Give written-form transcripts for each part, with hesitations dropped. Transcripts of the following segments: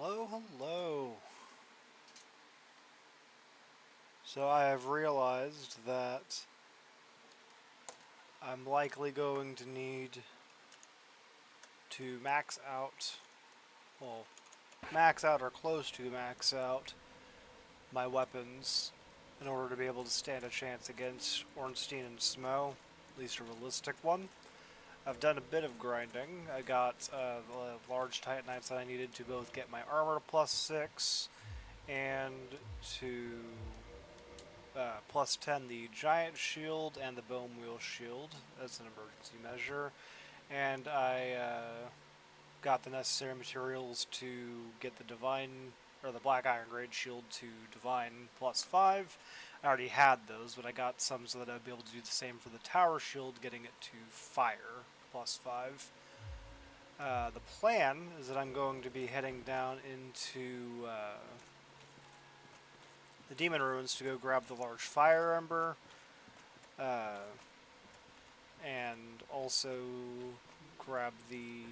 Hello, hello. So I have realized that I'm likely going to need to max out or close to max out my weapons in order to be able to stand a chance against Ornstein and Smo, at least a realistic one. I've done a bit of grinding. I got the large Titanites that I needed to both get my armor to +6 and to plus 10 the giant shield and the bone wheel shield as an emergency measure. And I got the necessary materials to get the divine or the black iron grade shield to divine +5. I already had those, but I got some so that I'd be able to do the same for the tower shield, getting it to fire +5. The plan is that I'm going to be heading down into the Demon Ruins to go grab the large fire ember, and also grab the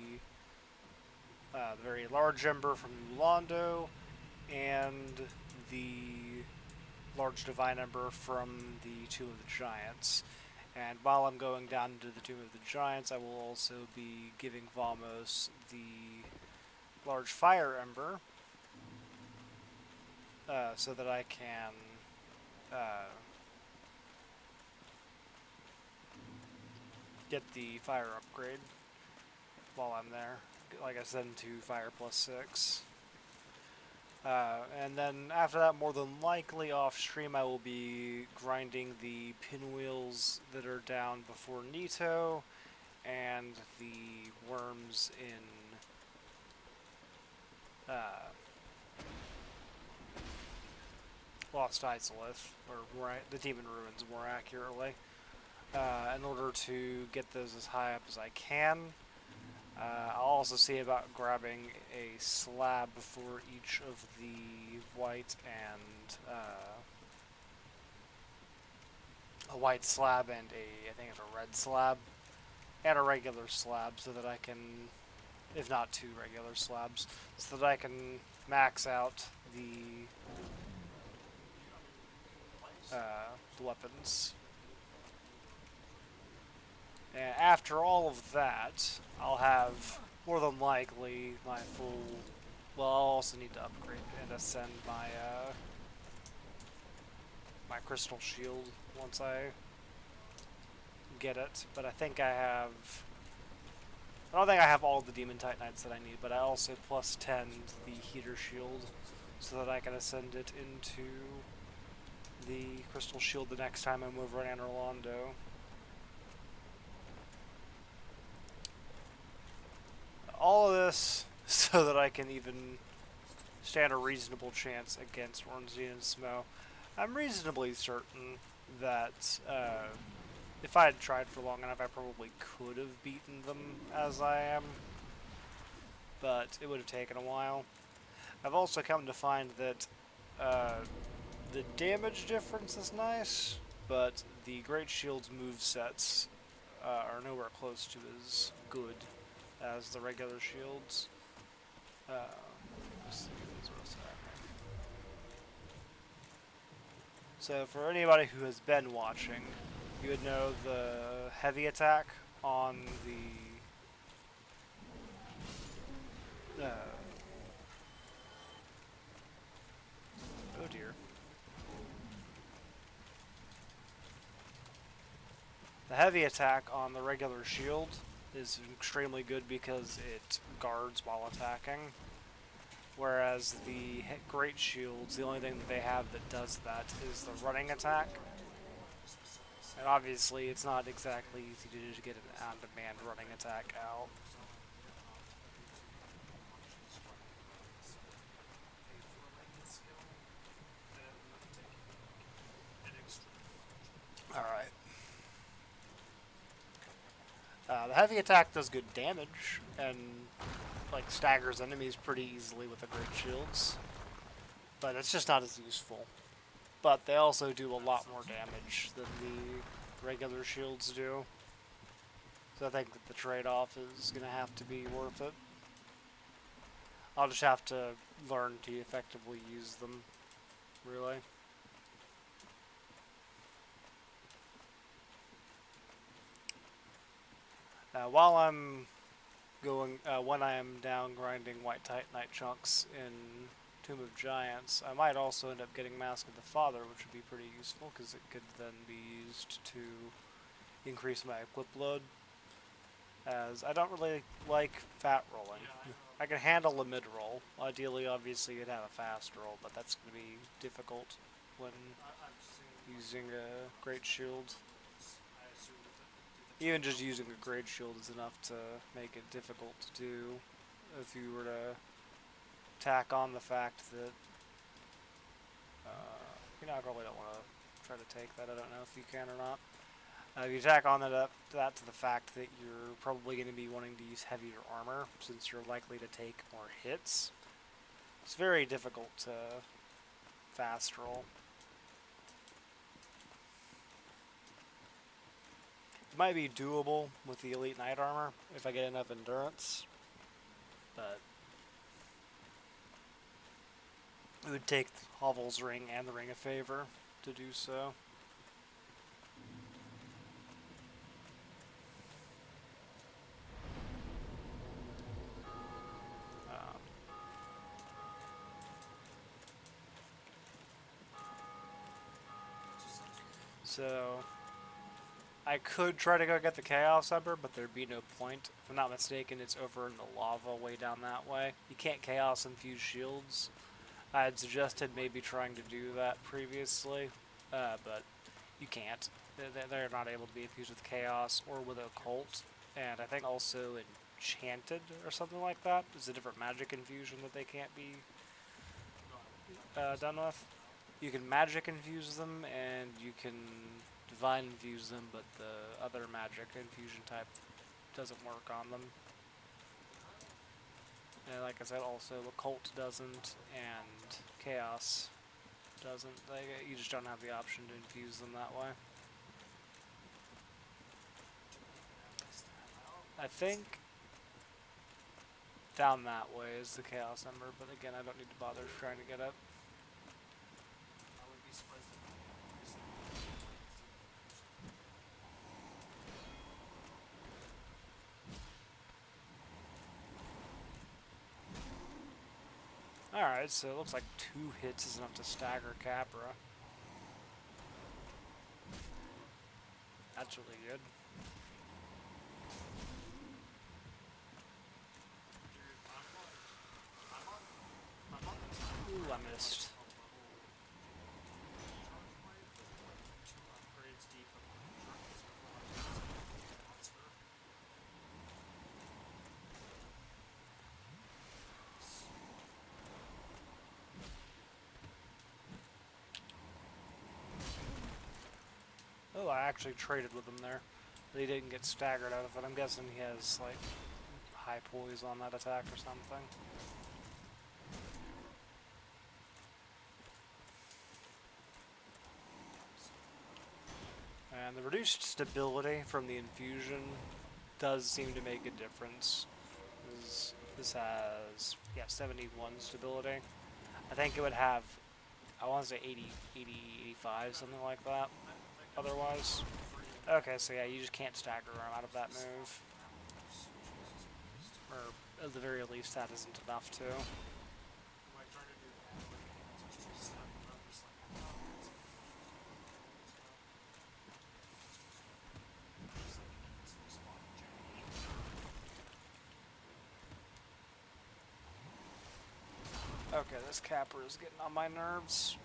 very large ember from Ulando, and the large divine ember from the Tomb of the Giants. And while I'm going down into the Tomb of the Giants, I will also be giving Vamos the large fire ember, so that I can get the fire upgrade while I'm there. Like I said, into fire +6. And then after that, more than likely off stream, I will be grinding the pinwheels that are down before Nito and the worms in Lost Isolith, or the Demon Ruins more accurately, in order to get those as high up as I can. I'll also see about grabbing a slab for each of the white and a white slab and I think it's a red slab, and a regular slab, so that I can, if not two regular slabs, so that I can max out the weapons. And after all of that, I'll have more than likely my full. Well, I'll also need to upgrade and ascend my my crystal shield once I get it. But I think I have. I don't think I have all the demon titanites that I need, but I also +10 the heater shield so that I can ascend it into the crystal shield the next time I'm over in Anor Londo. All of this so that I can even stand a reasonable chance against Ornstein and Smo. I'm reasonably certain that if I had tried for long enough, I probably could have beaten them as I am, but it would have taken a while. I've also come to find that the damage difference is nice, but the Great Shield's movesets are nowhere close to as good as the regular shields. Let's see what's happening. So for anybody who has been watching, you would know the heavy attack on the oh dear. The heavy attack on the regular shield is extremely good because it guards while attacking, whereas the great shields, the only thing that they have that does that is the running attack. And obviously it's not exactly easy to just get an on-demand running attack out. Alright. The heavy attack does good damage, and like staggers enemies pretty easily with the great shields, but it's just not as useful. But they also do a lot more damage than the regular shields do, so I think that the trade-off is going to have to be worth it. I'll just have to learn to effectively use them, really. While I'm going, when I am down grinding White Titanite chunks in Tomb of Giants, I might also end up getting Mask of the Father, which would be pretty useful, because it could then be used to increase my equip load, as I don't really like fat rolling. I can handle a mid-roll. Ideally, obviously, you'd have a fast roll, but that's going to be difficult when using a Great Shield. Even just using a Great Shield is enough to make it difficult to do if you were to tack on the fact that... you know, I probably don't want to try to take that. I don't know if you can or not. If you tack on that to the fact that you're probably going to be wanting to use heavier armor, since you're likely to take more hits, it's very difficult to fast roll. It might be doable with the Elite Knight armor if I get enough endurance, but it would take Hovel's Ring and the Ring of Favor to do so. So I could try to go get the Chaos Ember, but there'd be no point. If I'm not mistaken, it's over in the lava way down that way. You can't Chaos infuse shields. I had suggested maybe trying to do that previously, but you can't. They're not able to be infused with Chaos or with Occult, and I think also Enchanted or something like that is a different magic infusion that they can't be done with. You can magic infuse them, and you can divine infuse them, but the other magic infusion type doesn't work on them. And like I said, also Occult doesn't, and Chaos doesn't. You just don't have the option to infuse them that way. I think down that way is the Chaos Ember, but again, I don't need to bother trying to get it. Alright, so it looks like 2 hits is enough to stagger Capra. That's really good. Ooh, I missed. Oh, I actually traded with him there. But he didn't get staggered out of it. I'm guessing he has, like, high poise on that attack or something. And the reduced stability from the infusion does seem to make a difference. This has, yeah, 71 stability. I think it would have, I want to say 80, 85, something like that. Otherwise. Okay, so yeah, you just can't stagger him out of that move. Or at the very least, that isn't enough to. Okay, this Capra is getting on my nerves.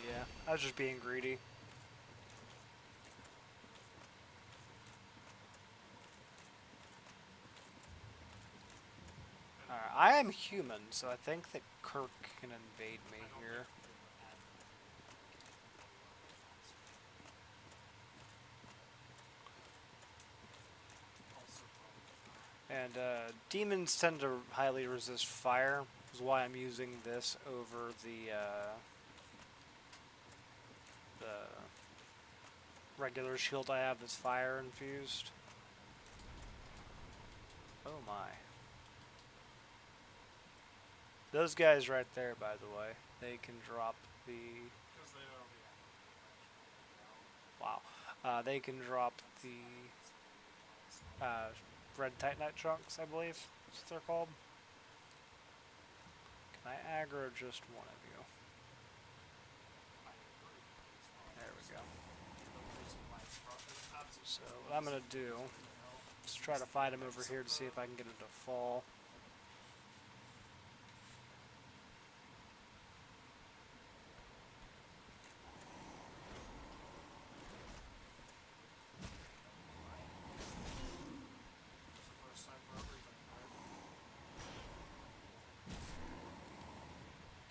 Yeah, I was just being greedy. Alright, I am human, so I think that Kirk can invade me here. And demons tend to highly resist fire, which is why I'm using this over the regular shield I have is fire infused. Oh my. Those guys right there, by the way, they can drop the... Wow. They can drop the red Titanite chunks, I believe is what they're called. Can I aggro just one of you? There we go. So what I'm going to do is try to fight him over here to see if I can get him to fall.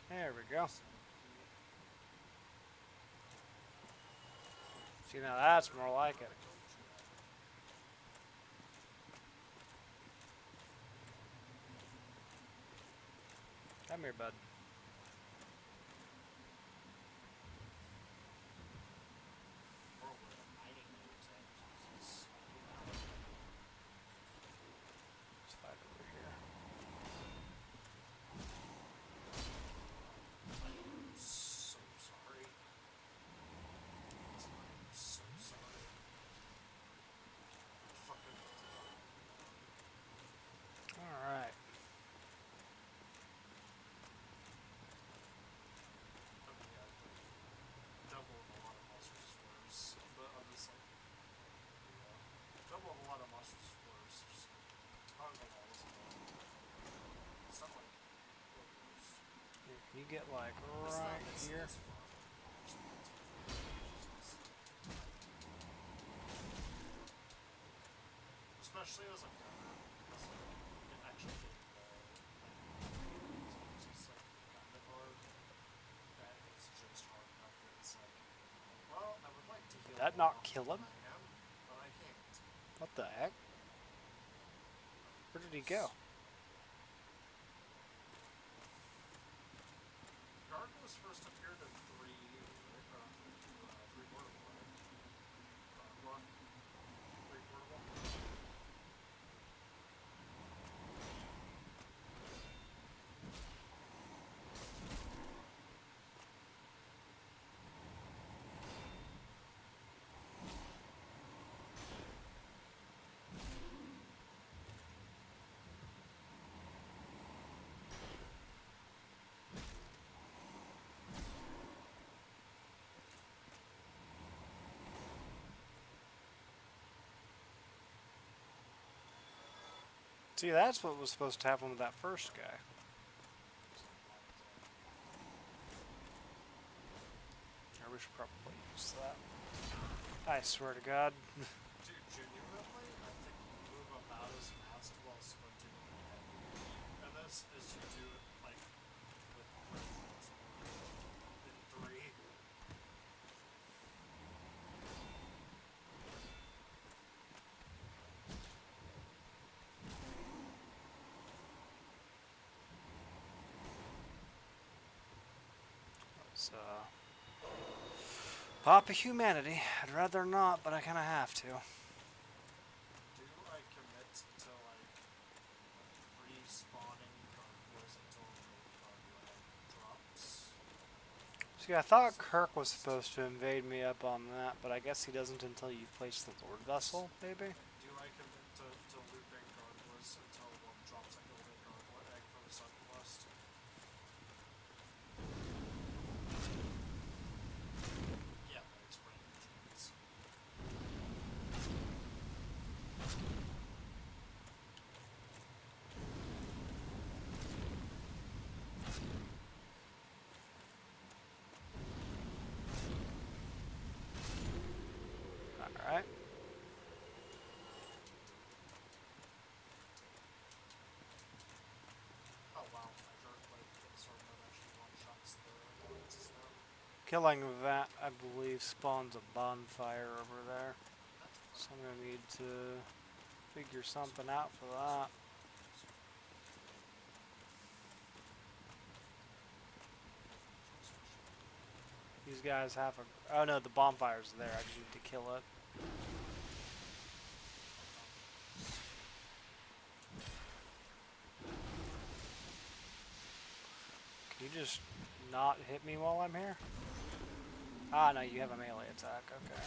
There we go. See, now that's more like it. Come here, bud. Let's fight over here. So sorry. So sorry. Fucking. All right. Double of a lot of monster swerves, but I'm just like, double of a lot of monster swerves. Just tons of walls. It's not like You get like right here. It's fun. Especially as a gunner, because it actually it's like kind of hard. That it's just hard enough that it's like, well, I would like to heal. Did that not kill him? I am, but I can't. What the heck? Where did he go? Gargoyles first appeared in 3 portable. 3 portable. See, that's what was supposed to happen with that first guy. Or we should probably use that. I swear to God. Dude, genuinely, I think you move about as fast while sprinting ahead. And this is you do it, like, with in 3. Let's, pop of humanity. I'd rather not, but I kind of have to. Do I commit to, like, respawning gargoyles until the gargoyle drops? See, I thought Kirk was supposed to invade me up on that, but I guess he doesn't until you place the Lord Vessel, maybe? Do I commit to looping gargoyles until one drops a golden gargoyle egg from the Sun Quest? Yeah, that explains the chance. Alright. Oh wow, I jerked like sort of actually one-shots the alliances now. Killing that, I believe, spawns a bonfire over there. So I'm going to need to figure something out for that. These guys have a... Oh no, the bonfire's there. I just need to kill it. Can you just not hit me while I'm here? Ah, no, you have a melee attack. Okay.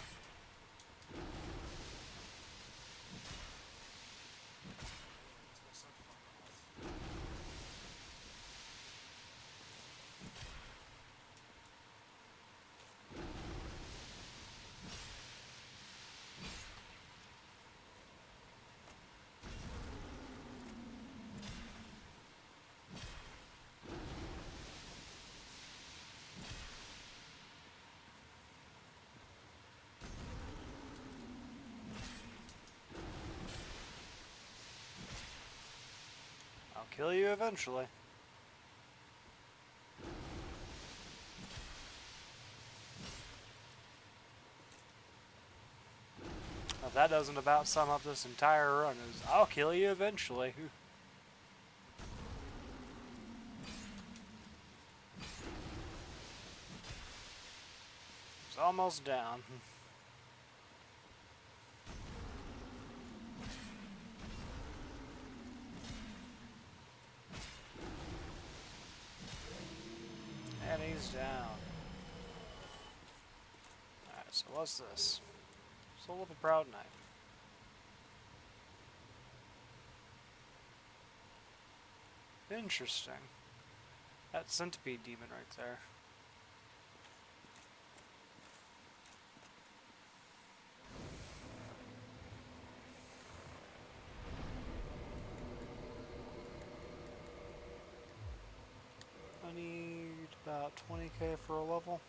I'll kill you eventually. If that doesn't about sum up this entire run, is I'll kill you eventually. It's almost down. And he's down. Alright, so what's this? Soul of a Proud Knight. Interesting. That centipede demon right there. I need about 20k for a level.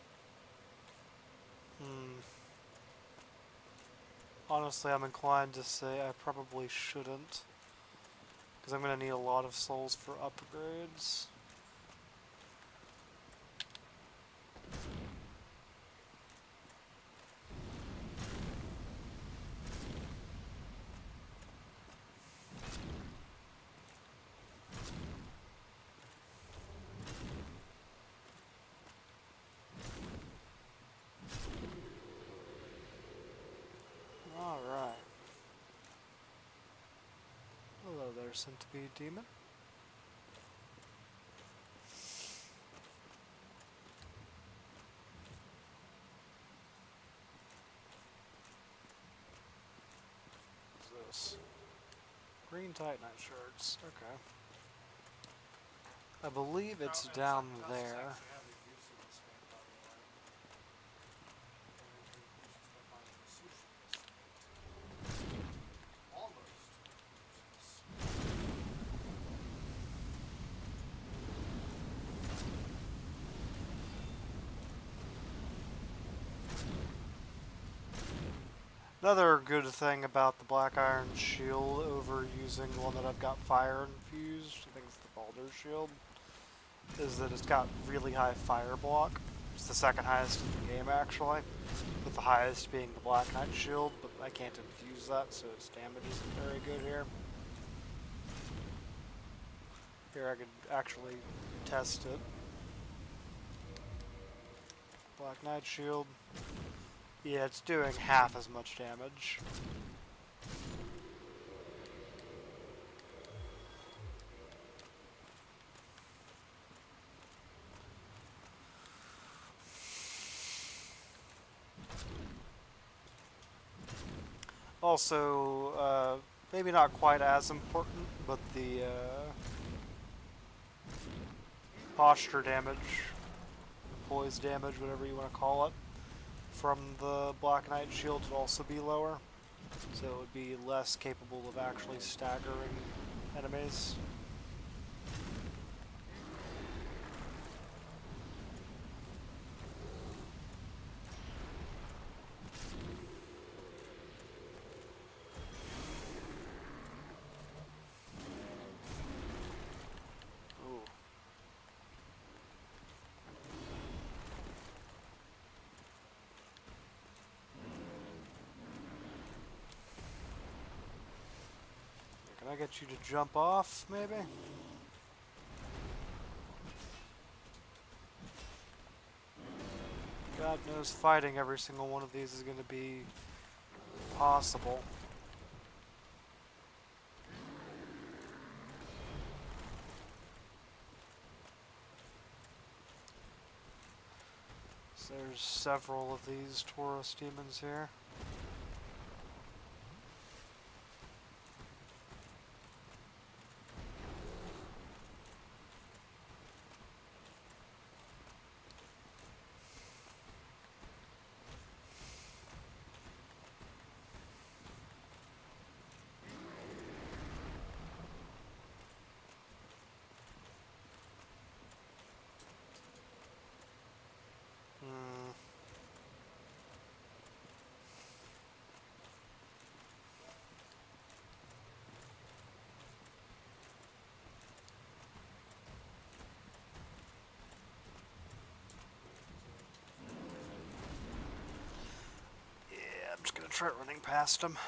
Honestly, I'm inclined to say I probably shouldn't, because I'm going to need a lot of souls for upgrades. Alright. Hello there, centipede demon. What's this? Green Titanite shards. Okay. I believe it's down there. Another good thing about the Black Iron Shield over using one that I've got fire infused, I think it's the Baldur Shield, is that it's got really high fire block. It's the second highest in the game actually, with the highest being the Black Knight Shield, but I can't infuse that, so its damage isn't very good here. Here I could actually test it. Black Knight Shield. Yeah, it's doing half as much damage. Also, maybe not quite as important, but the posture damage, poise damage, whatever you want to call it, from the Black Knight Shield would also be lower, so it would be less capable of actually staggering enemies. Can I get you to jump off, maybe? God knows fighting every single one of these is going to be possible. So there's several of these Taurus demons here. I'm just gonna try running past him.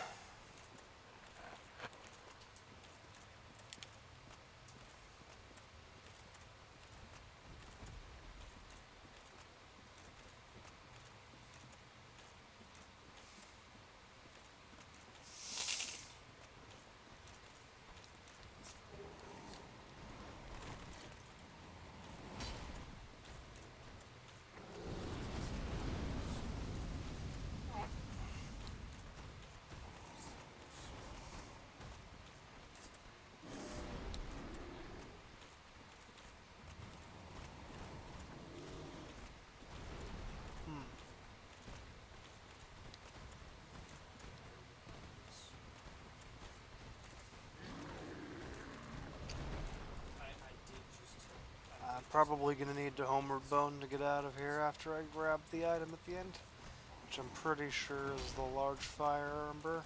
I'm probably gonna need to homeward bone to get out of here after I grab the item at the end, which I'm pretty sure is the large fire ember.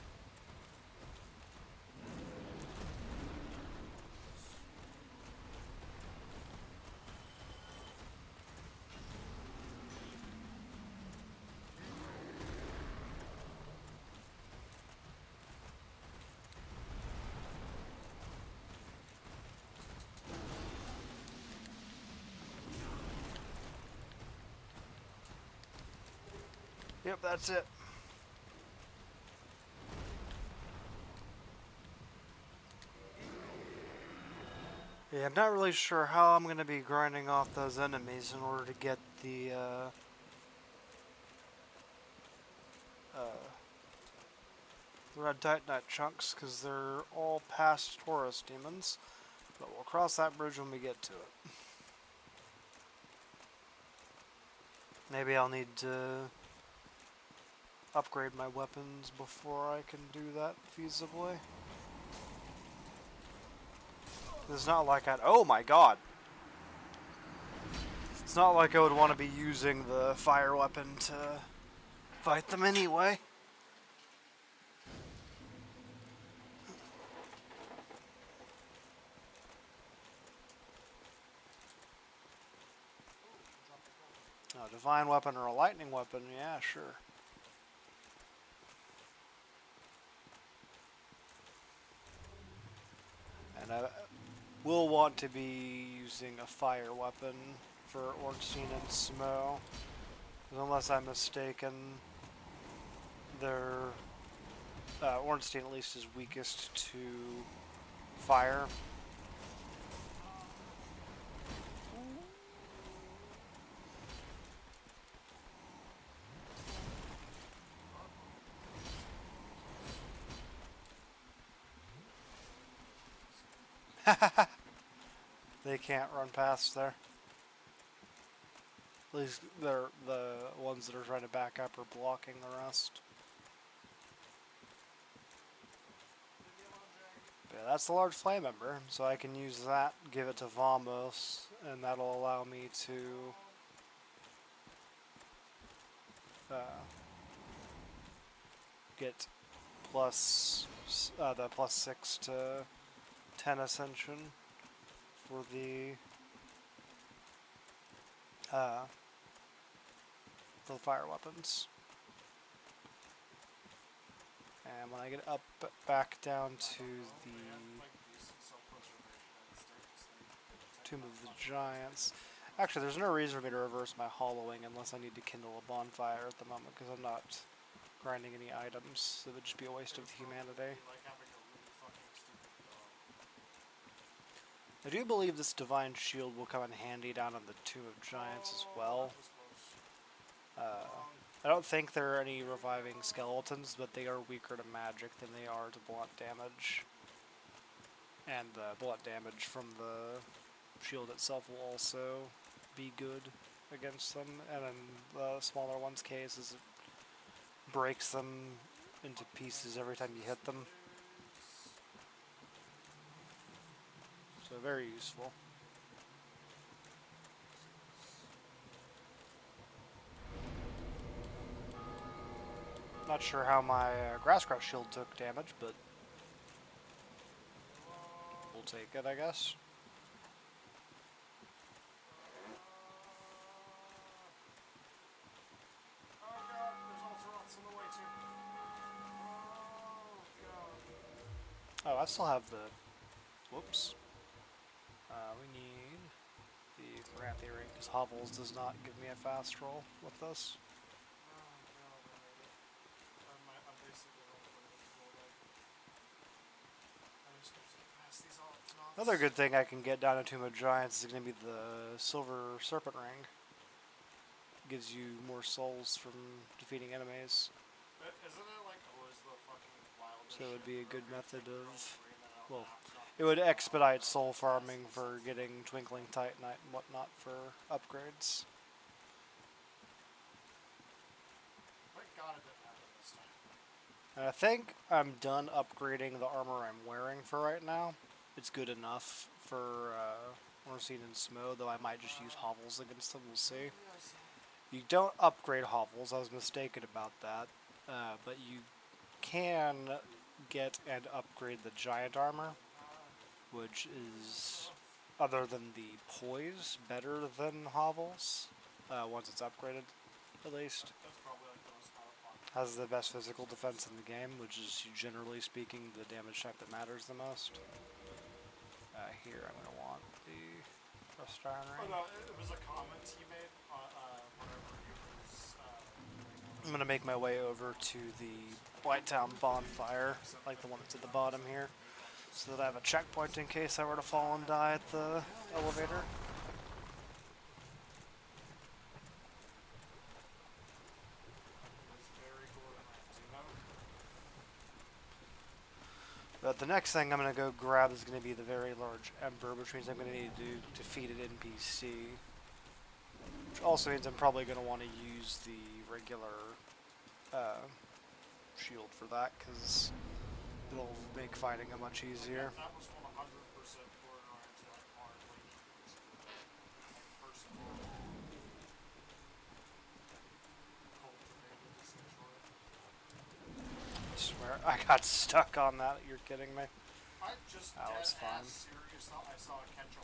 Yep, that's it. Yeah, I'm not really sure how I'm going to be grinding off those enemies in order to get the red titanite chunks, because they're all past Taurus demons. But we'll cross that bridge when we get to it. Maybe I'll need to upgrade my weapons before I can do that feasibly. It's not like I'd... Oh my god! It's not like I would want to be using the fire weapon to fight them anyway. A divine weapon or a lightning weapon, yeah, sure. And I will want to be using a fire weapon for Ornstein and Smo. Unless I'm mistaken, their Ornstein at least is weakest to fire. They can't run past there. At least they're the ones that are trying to back up are blocking the rest. Yeah, that's the large flame ember, so I can use that, give it to Vamos, and that'll allow me to get plus the +6 to 10 ascension for the fire weapons. And when I get up back down to the Tomb of the Giants, Actually, there's no reason for me to reverse my hollowing unless I need to kindle a bonfire at the moment, because I'm not grinding any items, so it would just be a waste of humanity. Like having a really fucking stupid dog. I do believe this divine shield will come in handy down on the Tomb of Giants as well. I don't think there are any reviving skeletons, but they are weaker to magic than they are to blunt damage. And the blunt damage from the shield itself will also be good against them. And in the smaller one's case, is it breaks them into pieces every time you hit them. So very useful. Not sure how my grass crush shield took damage, but we'll take it, I guess. Oh god, there's also else in the way too. Oh god. Oh, I still have the... Whoops. We need the Maranthe ring, because Hovels does not give me a fast roll with this. I'm basically Another good thing I can get down in Tomb of Giants is going to be the Silver Serpent Ring. Gives you more souls from defeating enemies. Isn't it like always the fucking wildest? So it would be a good method of... Well, it would expedite soul farming for getting Twinkling Titanite and whatnot for upgrades. Thank god it didn't happen this time. And I think I'm done upgrading the armor I'm wearing for right now. It's good enough for Ornstein and Smo, though I might just use hovels against them, we'll see. You don't upgrade hovels, I was mistaken about that, but you can get and upgrade the giant armor, which is, other than the poise, better than hovels, once it's upgraded, at least. That's probably like the most powerful. Has the best physical defense in the game, which is, generally speaking, the damage type that matters the most. Here, I'm going to want the Thrust Iron Ring. Oh no, it was a comment he made whenever he was... I'm going to make my way over to the Blighttown bonfire, like the one that's at the bottom here, so that I have a checkpoint in case I were to fall and die at the elevator. But the next thing I'm going to go grab is going to be the very large Ember, which means I'm going to need to defeat an NPC. Which also means I'm probably going to want to use the regular shield for that, because it'll make fighting a much easier. That was 100% borderline to like hard, like personal. Cultivated essentially. I swear, I got stuck on that. You're kidding me? I just That was fun. serious. I saw a Kencha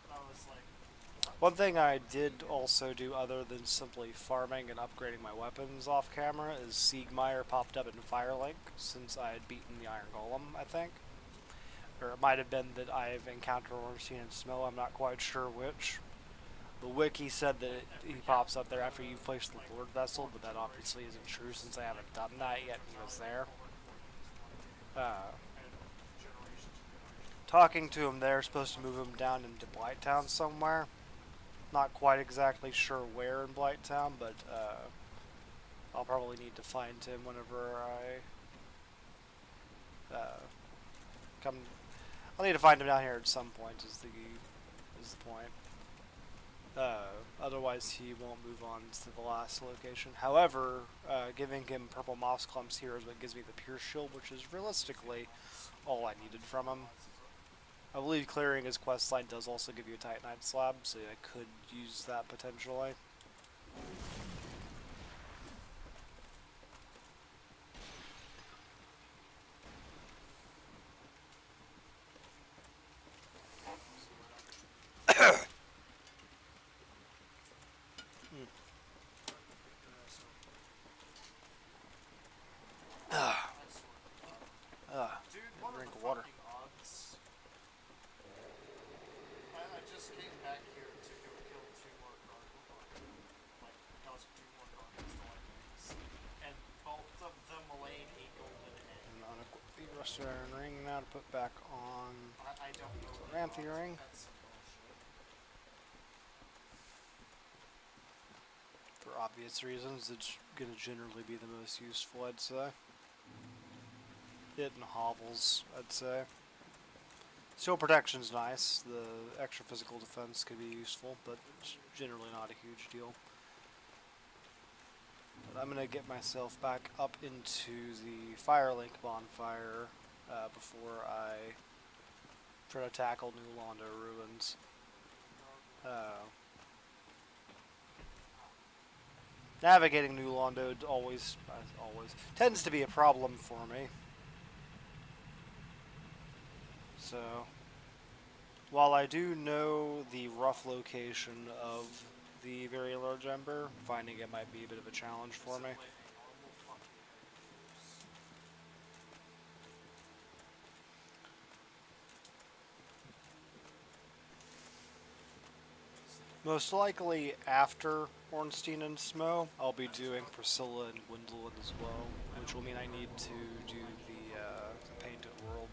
that was like... One thing I did also do other than simply farming and upgrading my weapons off camera is Siegmeyer popped up in Firelink since I had beaten the Iron Golem, I think. Or it might have been that I've encountered Ornstein and Smo, I'm not quite sure which. The wiki said that he pops up there after you've placed the Lord Vessel, but that obviously isn't true since I haven't done that yet and he was there. Talking to him there, supposed to move him down into Blighttown somewhere. Not quite exactly sure where in Blighttown, but I'll probably need to find him whenever I come. I'll need to find him down here at some point. Is the point. Otherwise, he won't move on to the last location. However, giving him purple moss clumps here is what gives me the Pierce Shield, which is realistically all I needed from him. I believe clearing his questline does also give you a Titanite slab, so I could use that potentially. Dude, what drink are the water. fucking odds? I just came back here to go rusted iron ring now to put back on I don't know what Chloranthy ring. that's bullshit. For obvious reasons, it's going to generally be the most useful, I'd say. It and hovels, I'd say. Steel protection's nice. The extra physical defense could be useful, but it's generally not a huge deal. But I'm going to get myself back up into the Firelink bonfire before I try to tackle New Londo ruins. Navigating New Londo always tends to be a problem for me. So, while I do know the rough location of the very large ember, finding it might be a bit of a challenge for me. Most likely after Ornstein and Smo, I'll be doing Priscilla and Gwendolyn as well, which will mean I need to do the Painted World.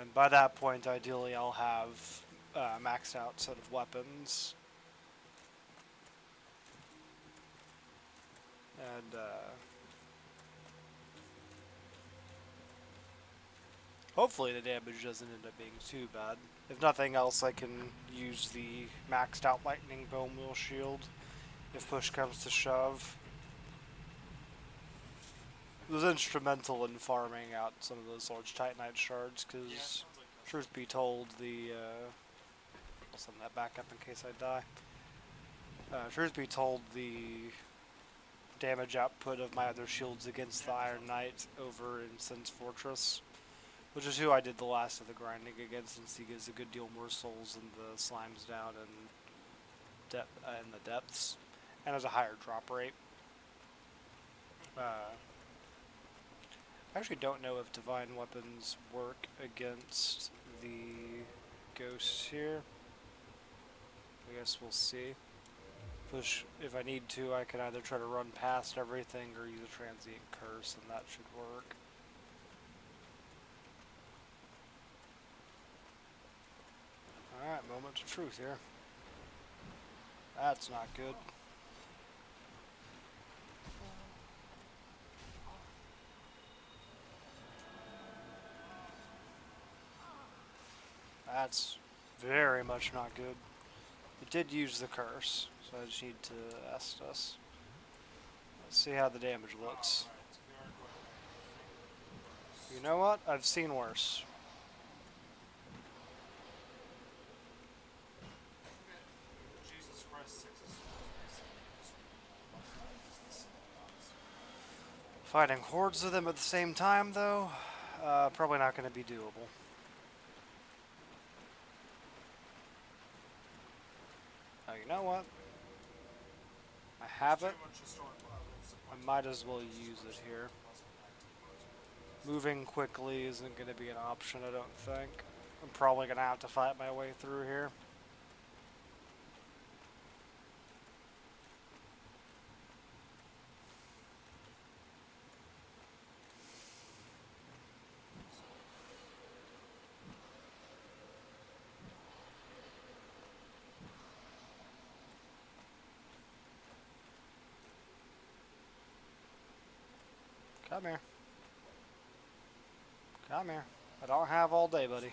And by that point, ideally, I'll have a maxed out set of weapons. And hopefully the damage doesn't end up being too bad. If nothing else, I can use the maxed out lightning bone wheel shield if push comes to shove. It was instrumental in farming out some of those large Titanite shards, because, truth be told, I'll send that back up in case I die. Truth be told, the damage output of my other shields against the Iron Knight over in Sin's Fortress, which is who I did the last of the grinding against, since he gives a good deal more souls than the slimes down in the depths, and has a higher drop rate. I actually don't know if divine weapons work against the ghosts here. I guess we'll see. Push, if I need to, I can either try to run past everything or use a transient curse, and that should work. Alright, moment of truth here. That's not good. That's very much not good. It did use the curse, so I just need to Estus. Let's see how the damage looks. You know what? I've seen worse. Fighting hordes of them at the same time, though, probably not going to be doable. Oh, you know what? I have it. I might as well use it here. Moving quickly isn't going to be an option, I don't think. I'm probably going to have to fight my way through here. Come here. Come here. I don't have all day, buddy.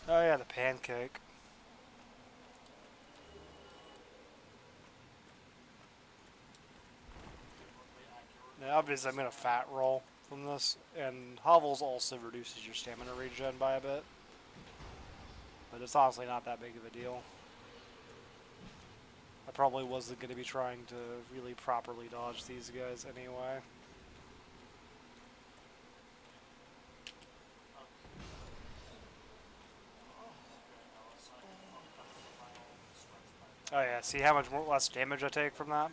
Oh yeah, the pancake. Now, obviously I'm going to fat roll from this, and hovels also reduces your stamina regen by a bit. But it's honestly not that big of a deal. I probably wasn't going to be trying to really properly dodge these guys anyway. Oh yeah, see how much less damage I take from that?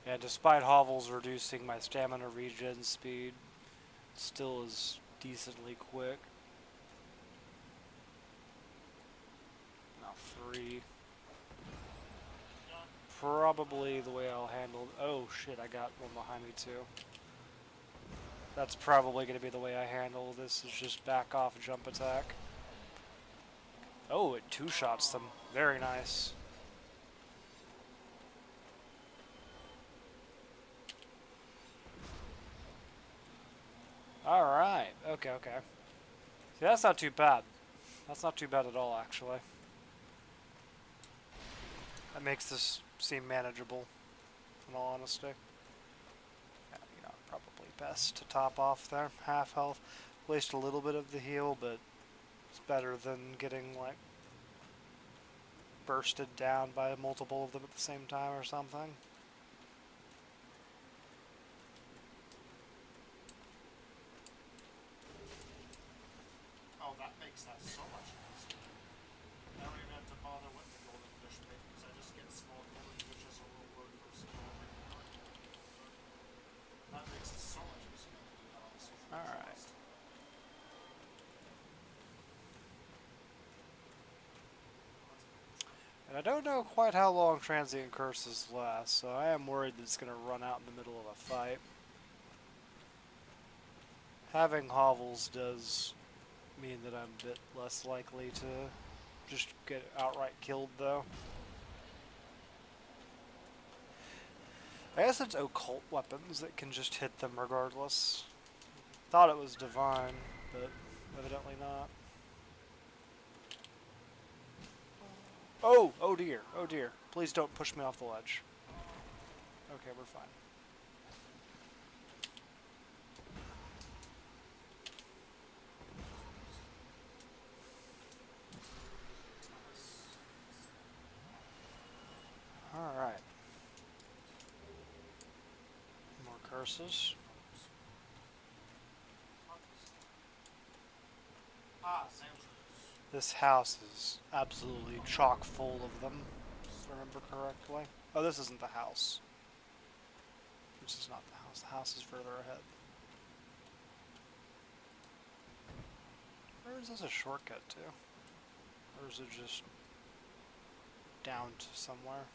And despite hovels reducing my stamina regen speed, it still is decently quick. Now 3. Probably the way I'll handle... Oh shit, I got one behind me too. That's probably going to be the way I handle this, is just back off jump attack. Oh, it two-shots them. Very nice. Alright, okay, okay. See, that's not too bad. That's not too bad at all, actually. That makes this seem manageable, in all honesty. Yeah, you know, probably best to top off there. Half health. Waste a little bit of the heal, but it's better than getting, like, bursted down by multiple of them at the same time or something. Oh, that makes that so much easier. I don't even have to bother with the golden fish bait because I just get small golden fish as a reward for small. That makes it so much easier to do that on the Souls Alright. Remastered. And I don't know quite how long transient curses last, so I am worried that it's going to run out in the middle of a fight. Having hovels does mean that I'm a bit less likely to just get outright killed, though. I guess it's occult weapons that can just hit them regardless. Thought it was divine, but evidently not. Oh! Oh dear. Oh dear. Please don't push me off the ledge. Okay, we're fine. Alright. More curses. Ah, Sam's. This house is absolutely chock full of them, if I remember correctly. Oh, this isn't the house. This is not the house. The house is further ahead. Where is this a shortcut to? Or is it just down to somewhere?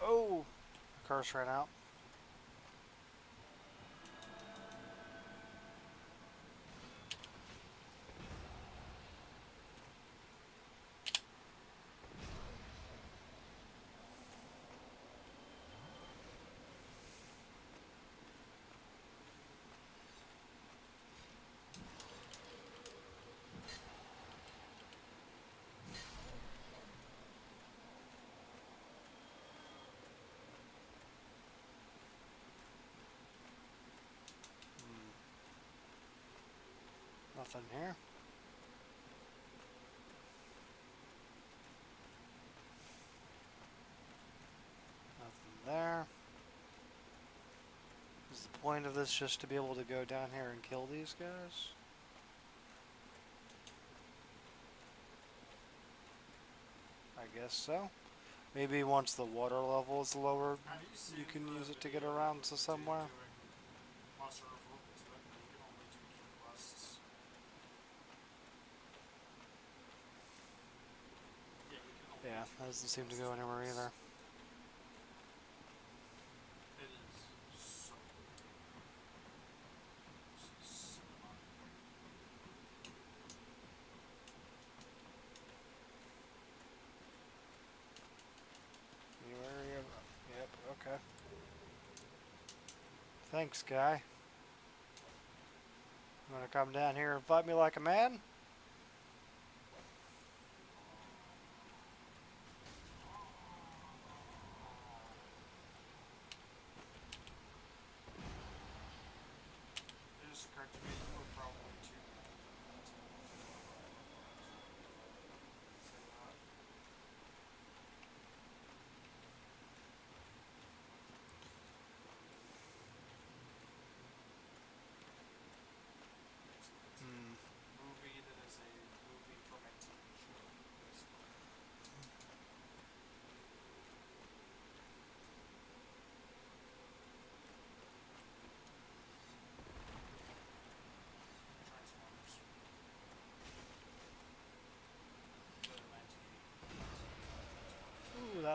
Oh! The curse ran out. Nothing here. Nothing there. Is the point of this just to be able to go down here and kill these guys? I guess so. Maybe once the water level is lowered, you can use it to get around to somewhere. Yeah, that doesn't seem to go anywhere either. It is so Anywhere? Yep, okay. Thanks, guy. You wanna come down here and fight me like a man? It just occurred to me you were probably too bad.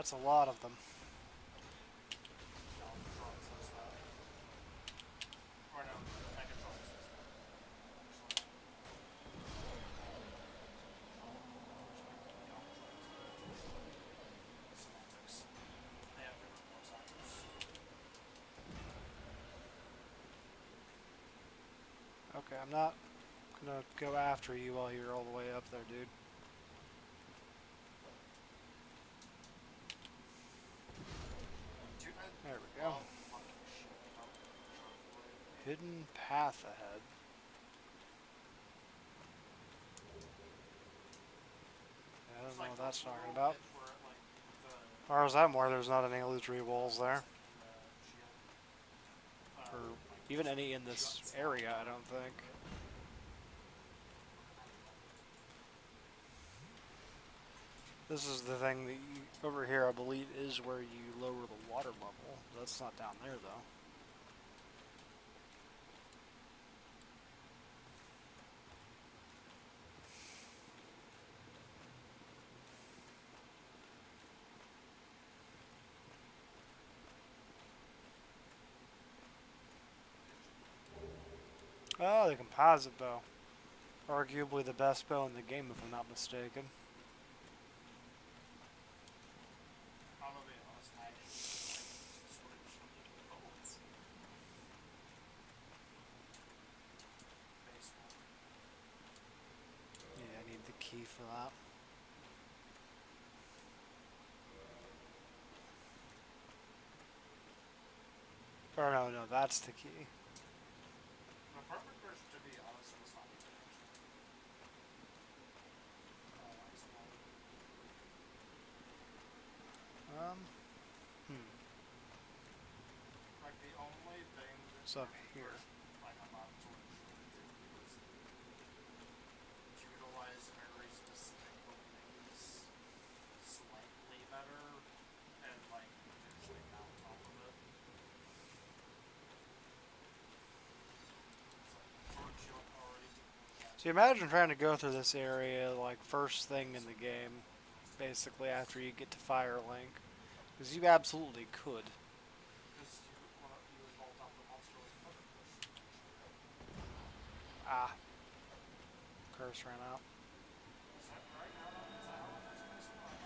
That's a lot of them. Galvatron says that. Or no, Megatron says that. Actually. Galvatron is the semantics. They have different voice actors. Okay, I'm not gonna go after you while you're all the way up there, dude. Dude, There we go. love fucking shit about the Megatron blade. Hidden path ahead. I don't It's know like what the that's talking little about. bit where like the Or is that more there's not any illusory walls there? shield, Or like even just any in this juts area, out I don't of think. it. This is the thing that you, over here, I believe, is where you lower the water level. That's not down there, though. Oh, the composite bow. Arguably the best bow in the game, if I'm not mistaken. I'm gonna be honest, I actually like switch on the bullets. Base one. Yeah, I need the key for that. Or no, that's the key. The perfect version, to be honest, was not even actually. Ice ball. Hmm. Like the only thing that It's up perfect here. version, like I'm not totally sure to do is to utilize very specific openings slightly better and like potentially mount top of it. It's like sword shield already took one that. So you imagine trying to go through this area, like, first thing in the game, basically after you get to Firelink. Because you absolutely could. Because you would vault out the monster with perfect version eventually, right? Ah. Curse ran out. Is that right? Is that how that works in this one? I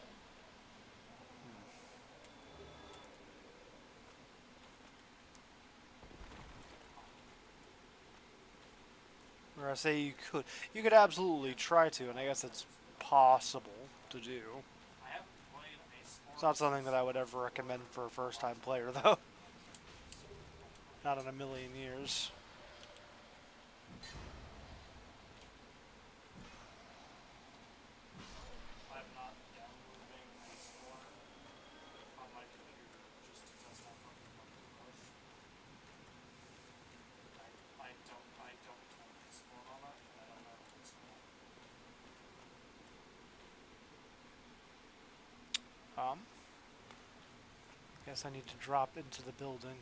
thought you could do the. Or I say you could. You could absolutely try to, and I guess it's possible to do. I haven't played a sport. It's not something that I would ever recommend for a first-time player, though. Not in a million years. I'm not downloading a sport on my computer just to test out fucking Bucket Rush. I don't want a sport on it, and I don't have an install. Guess I need to drop into the building.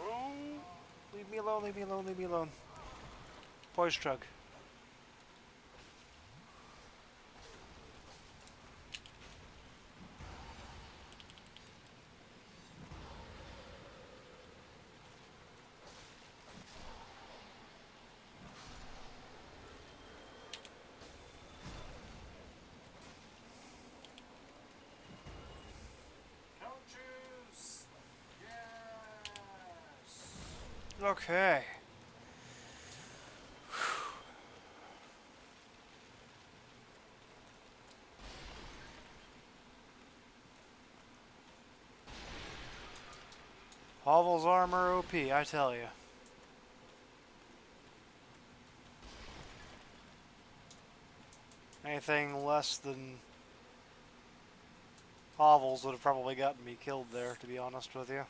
Oh, leave me alone, leave me alone, leave me alone. Boys truck. Coaches! Yes! Okay. Pavel's armor OP, I tell you. Anything less than Pavel's would have probably gotten me killed there, to be honest with you.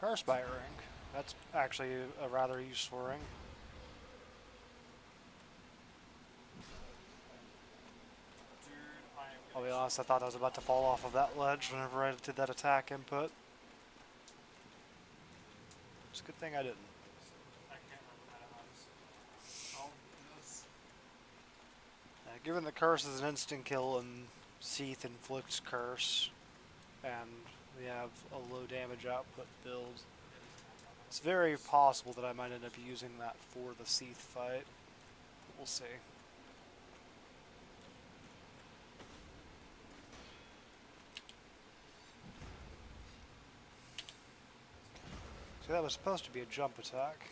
Curse Bite Ring. That's actually a rather useful ring. Dude, I am I'll be getting honest, I thought I was about to fall off of that ledge whenever I did that attack input. It's a good thing I didn't. I can't remember how to say that. Oh, goodness. Given the curse is an instant kill and Seath inflicts curse, and we have a low damage output build, it's very possible that I might end up using that for the Seath fight. We'll see. So that was supposed to be a jump attack.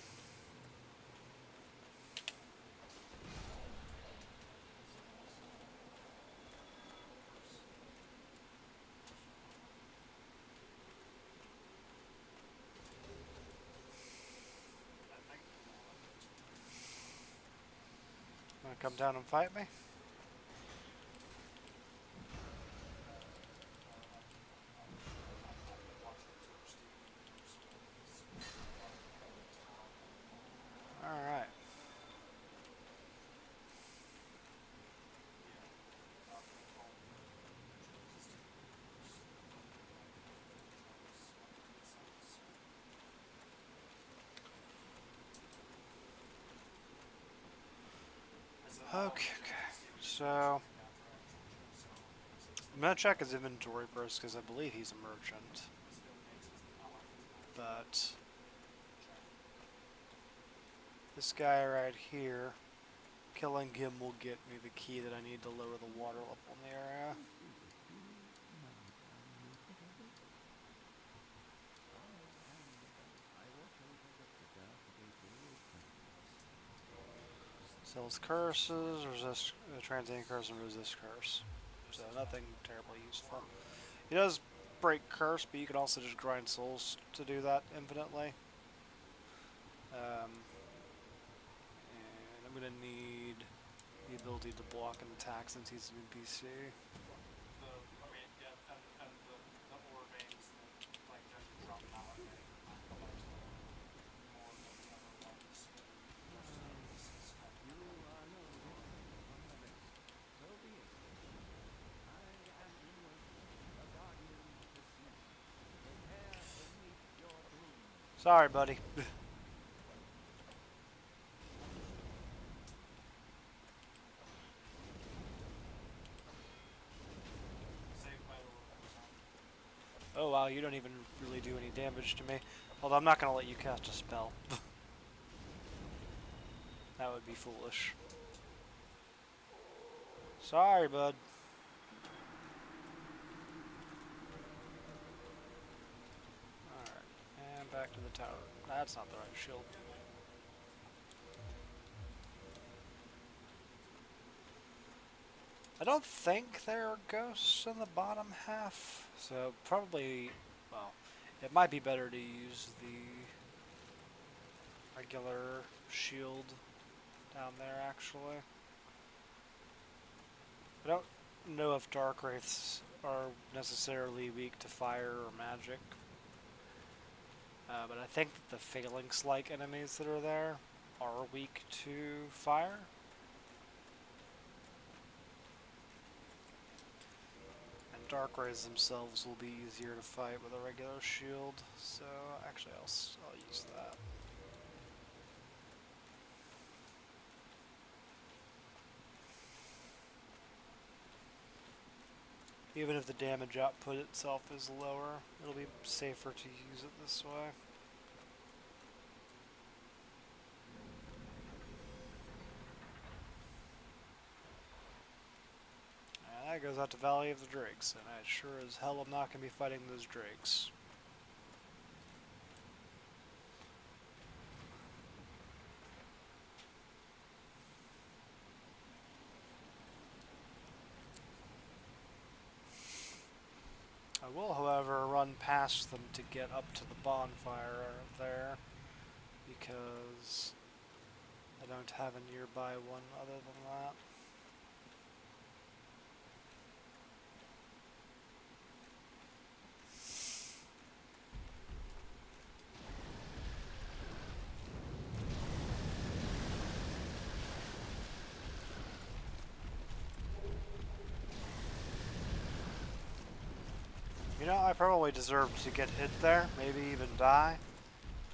Wanna come down and fight me? Alright. Okay. So, I'm gonna check his inventory first because I believe he's a merchant. But this guy right here, killing him will get me the key that I need to lower the water level in the area. Sells curses, resist transient curse, and resist curse. So nothing terribly useful. He does break curse, but you can also just grind souls to do that infinitely. And I'm gonna need the ability to block an attack since he's an NPC. And the ore veins that like just drop malachite up to more than 10 or ones. Most of the pieces kind of Sorry, buddy. saved by the ore. Oh wow, you don't even really do any damage to me. Although I'm not gonna let you cast a spell. That would be foolish. Sorry, bud. Alright, and back to the tower. That's not the right shield. I don't think there are ghosts in the bottom half, so probably, well, it might be better to use the regular shield down there, actually. I don't know if Dark Wraiths are necessarily weak to fire or magic, but I think that the Phalanx-like enemies that are there are weak to fire. Dark Rays themselves will be easier to fight with a regular shield, so actually I'll use that. Even if the damage output itself is lower, it'll be safer to use it this way. And that goes out to Valley of the Drakes, and I sure as hell am not going to be fighting those drakes. I will, however, run past them to get up to the bonfire there, because I don't have a nearby one other than that. know, I probably deserved to get hit there, maybe even die,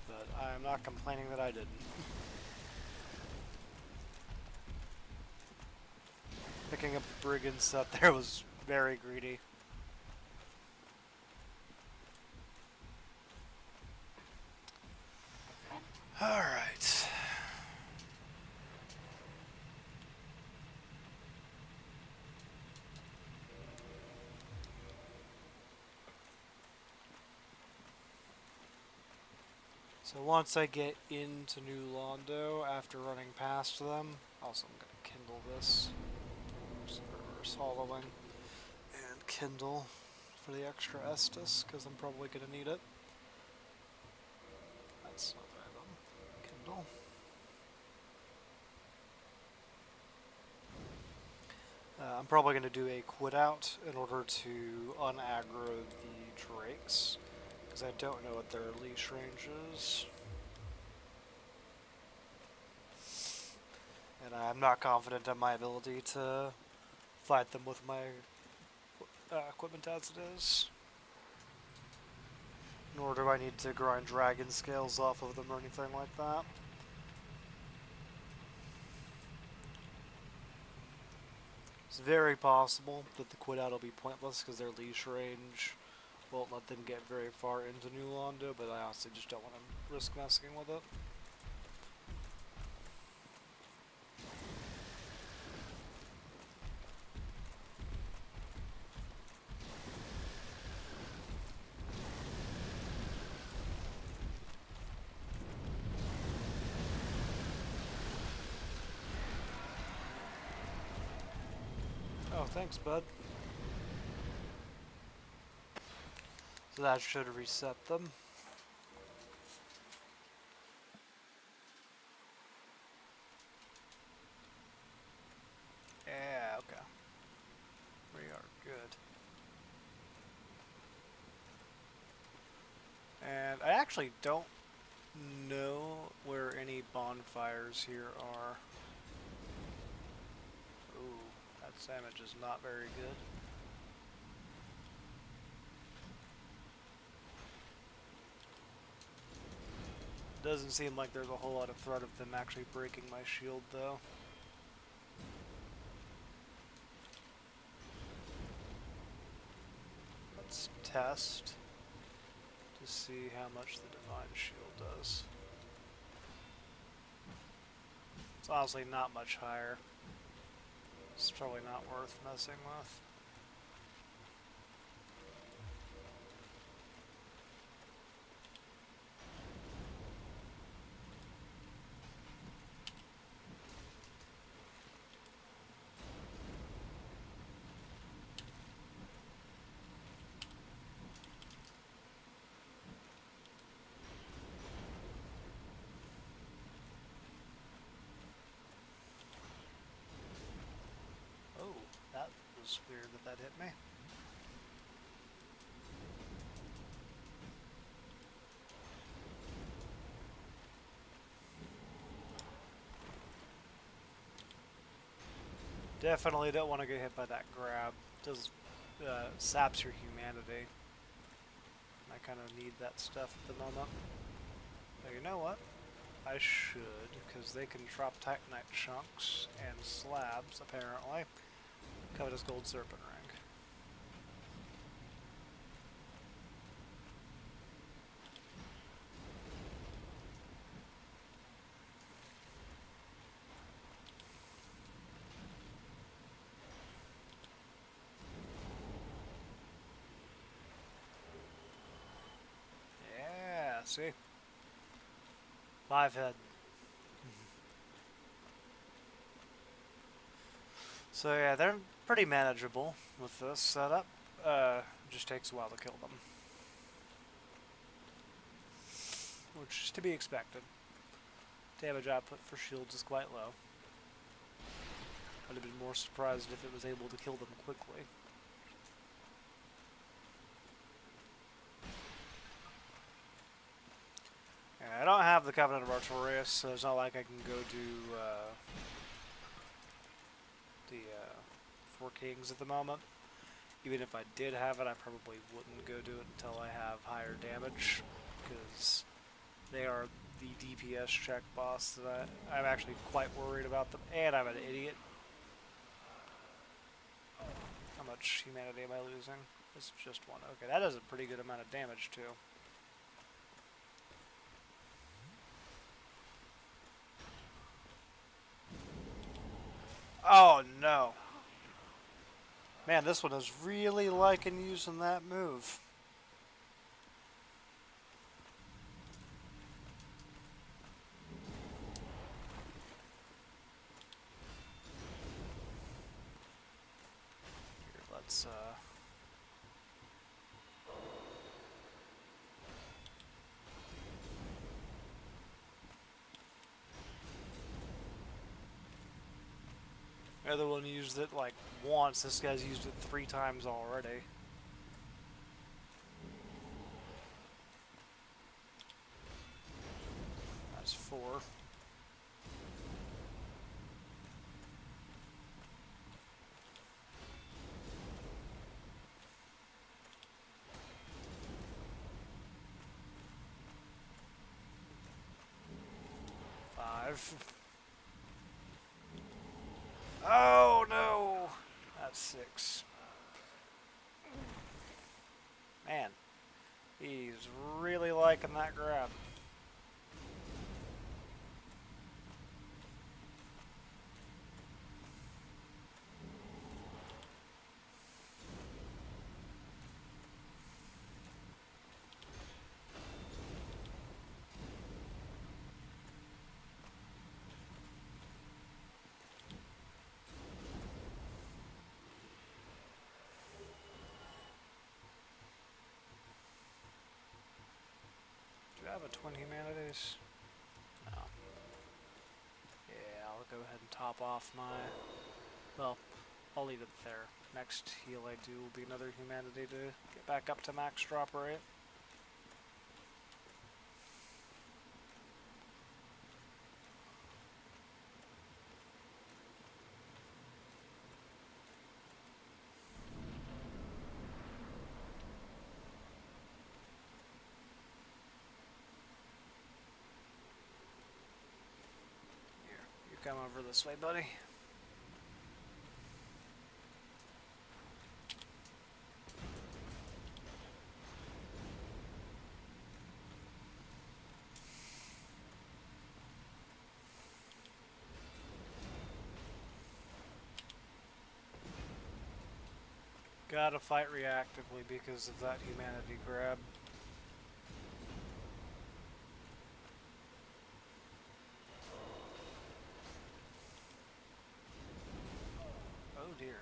but I'm not complaining that I didn't. Picking up the brigand set there was very greedy. Alright. So once I get into New Londo, after running past them, also I'm going to kindle this. Just reverse hollowing. And kindle for the extra Estus, because I'm probably going to need it. That's not bad of them. Kindle. I'm probably going to do a quit out in order to unaggro the drakes, because I don't know what their leash range is. And I'm not confident in my ability to fight them with my equipment as it is. Nor do I need to grind dragon scales off of them or anything like that. It's very possible that the quit out will be pointless because their leash range won't let them get very far into New Londo, but I honestly just don't want to risk messing with it. Oh, thanks, bud. So that should reset them. Yeah, okay. We are good. And I actually don't know where any bonfires here are. Ooh, that damage is not very good. Doesn't seem like there's a whole lot of threat of them actually breaking my shield, though. Let's test to see how much the Divine Shield does. It's honestly not much higher. It's probably not worth messing with. Oh, that was weird that hit me. Definitely don't want to get hit by that grab. It does saps your humanity. I kind of need that stuff at the moment. But you know what? I should, because they can drop Titanite chunks and slabs, apparently. Covetous Gold Serpent Ring. Yeah, see? 5 head. So yeah, they're pretty manageable with this setup. Just takes a while to kill them. Which is to be expected. Damage output for shields is quite low. I'd have been more surprised if it was able to kill them quickly. Yeah, I don't have the Covenant of Artorias, so it's not like I can go do the Four Kings at the moment. Even if I did have it, I probably wouldn't go do it until I have higher damage, because they are the DPS check boss that I'm actually quite worried about them, and I'm an idiot. How much humanity am I losing? It's just one. Okay, that does a pretty good amount of damage, too. Oh, no. Man, this one is really liking using that move. Here, let's, the other one used it like once. This guy's used it 3 times already. That's 4. 5. Oh no! That's 6. Man, he's really liking that grab. Do I have a twin humanities? No. Yeah, I'll go ahead and top off my... Well, I'll leave it there. Next heal I do will be another humanity to get back up to max drop rate. Here, you come over this way, buddy. Gotta fight reactively because of that humanity grab. Oh dear.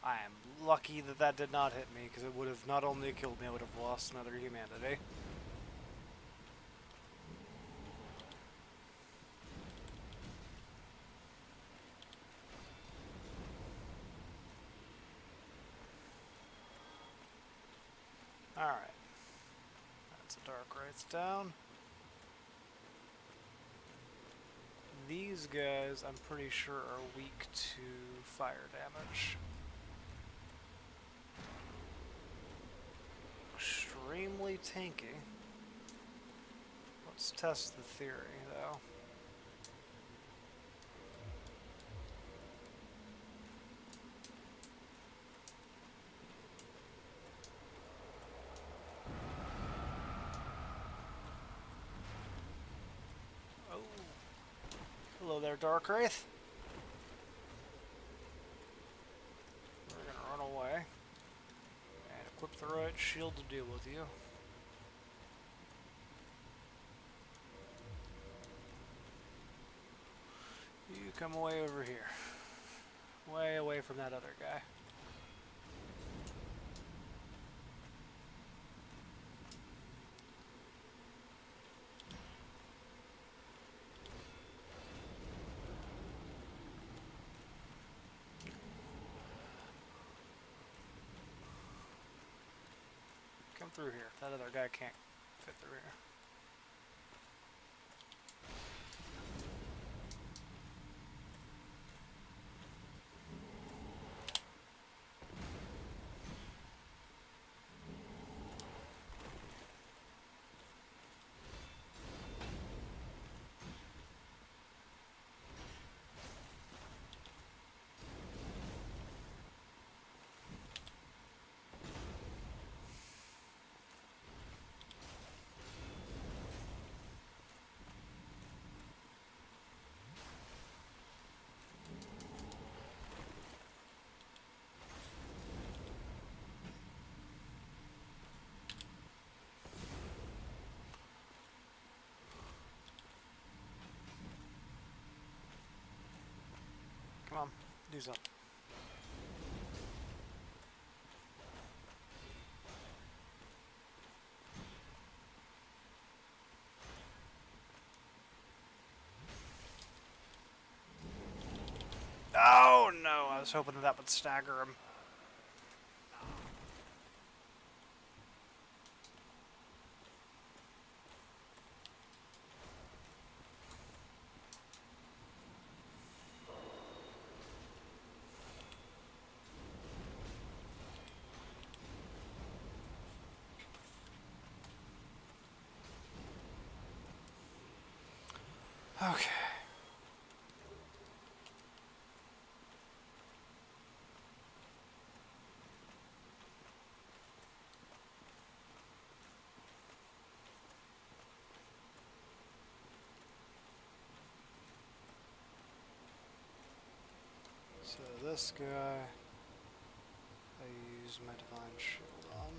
I am lucky that that did not hit me, because it would have not only killed me, I would have lost another humanity. Alright. That's a dark wraith down. These guys, I'm pretty sure, are weak to fire damage. Extremely tanky. Let's test the theory, though. Oh. Hello there, Dark Wraith. We're gonna run away. And equip the right shield to deal with you. You come away over here. Way away from that other guy. come through here. That other guy can't fit through here. Come on, do something. Oh no, I was hoping that would stagger him. Okay. So this guy, I use my divine shield on.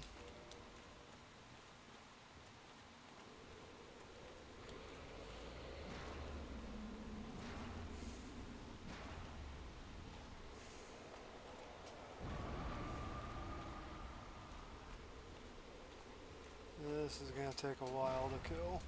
This is gonna take a while to kill.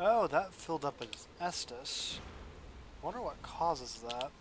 Oh, that filled up as Estus. Wonder what causes that.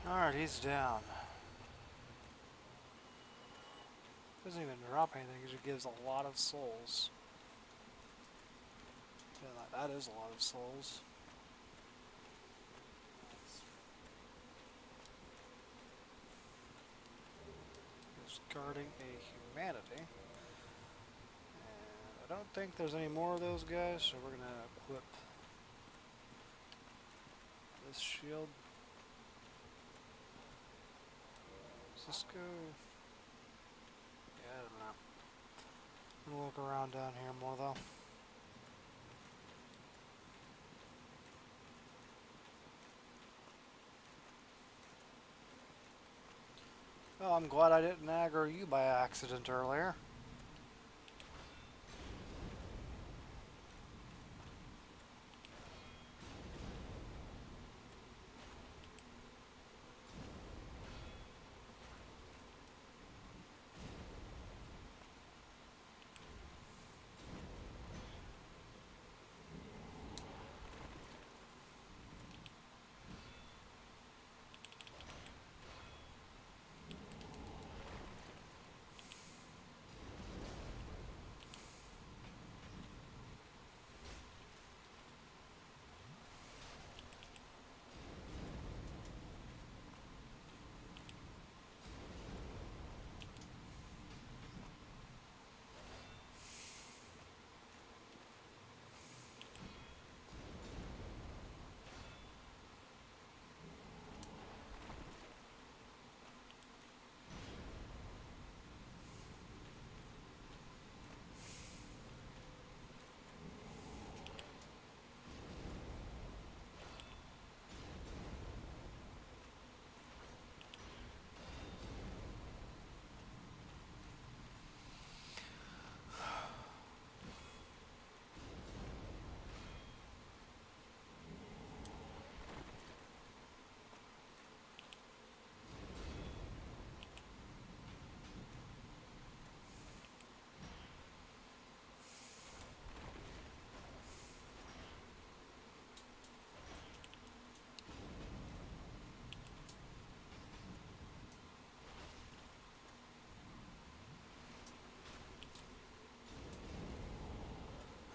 Alright, he's down. Doesn't even drop anything, it just gives a lot of souls. Yeah, that is a lot of souls. Just guarding a humanity. And I don't think there's any more of those guys, so we're gonna equip this shield. Does this go? Yeah, I don't know. I'm gonna look around down here more though. Oh, I'm glad I didn't aggro you by accident earlier.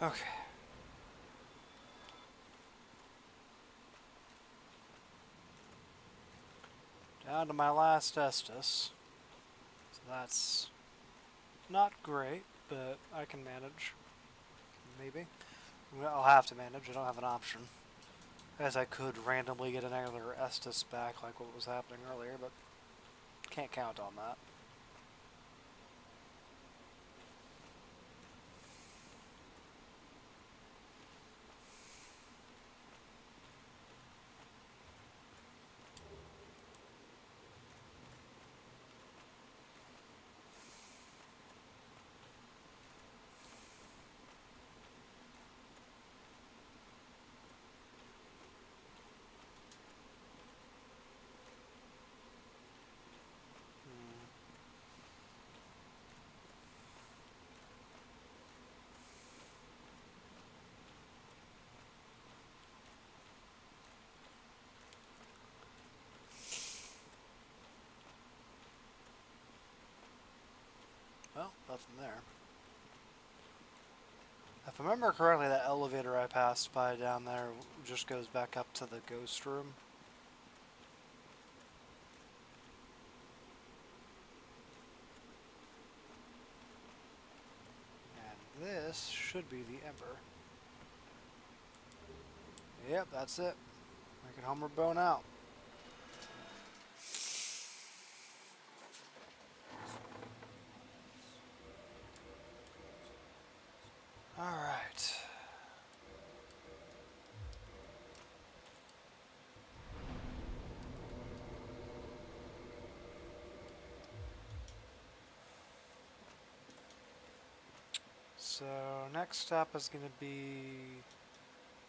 Okay. Down to my last Estus. So that's not great, but I can manage. Maybe. I'll have to manage. I don't have an option. As I could randomly get another Estus back like what was happening earlier, but can't count on that. Well, nothing there. If I remember correctly, that elevator I passed by down there just goes back up to the ghost room. And this should be the Ember. Yep, that's it. I can Homer Bone out. Alright. So, next step is going to be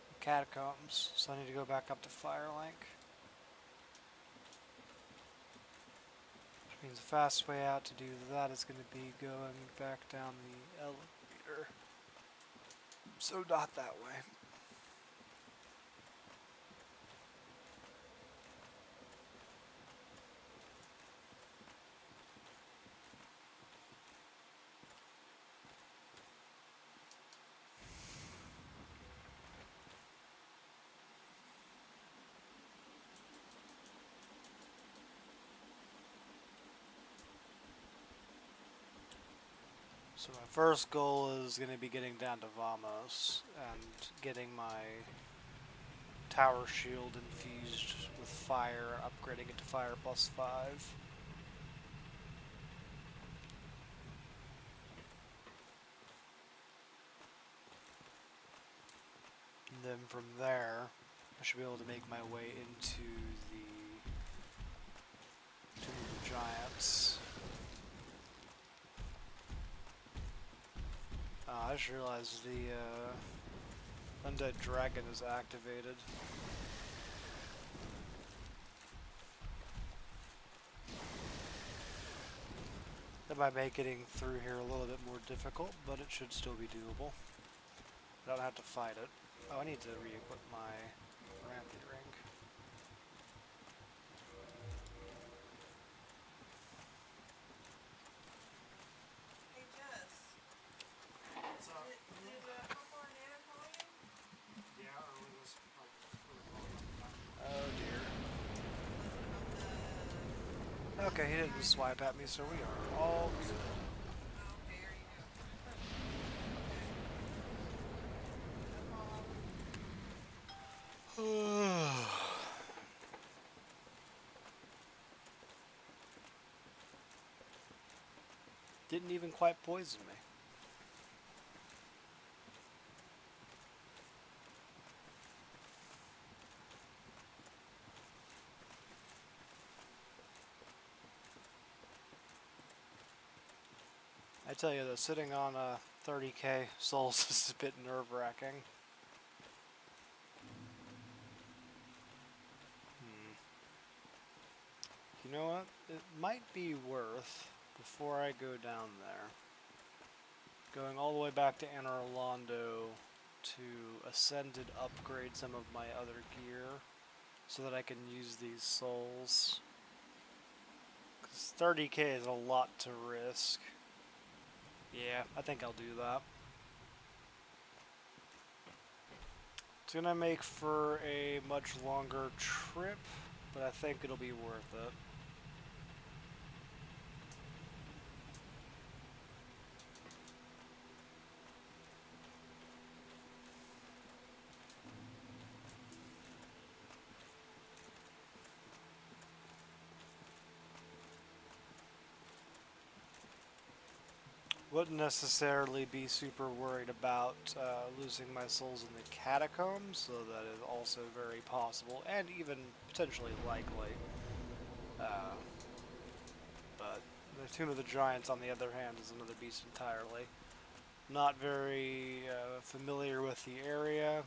the Catacombs. So I need to go back up to Firelink. Which means the fast way out to do that is going to be going back down the elevator. So not that way. So my first goal is going to be getting down to Vamos and getting my tower shield infused with fire, upgrading it to fire +5. And then from there, I should be able to make my way into the Tomb of the Giants. I just realized the Undead Dragon is activated. That might make getting through here a little bit more difficult, but it should still be doable. I don't have to fight it. Oh, I need to re-equip my Rampy Ring. Hey Jess, What's up? did Papa and Nana call you? Yeah, early this like really long time. Oh dear. Was it about the... Okay, he didn't swipe at me, so we are all good. Oh, okay, there you go. Okay. No problem. Didn't even quite poison me. I tell you though, sitting on 30k souls is a bit nerve-wracking. You know what? It might be worth, before I go down there, going all the way back to Anor Londo to ascend and upgrade some of my other gear so that I can use these souls. Because 30k is a lot to risk. Yeah, I think I'll do that. It's gonna make for a much longer trip, but I think it'll be worth it. Wouldn't necessarily be super worried about losing my souls in the catacombs, though that is also very possible and even potentially likely. Uh, but the Tomb of the Giants, on the other hand, is another beast entirely. Not very familiar with the area.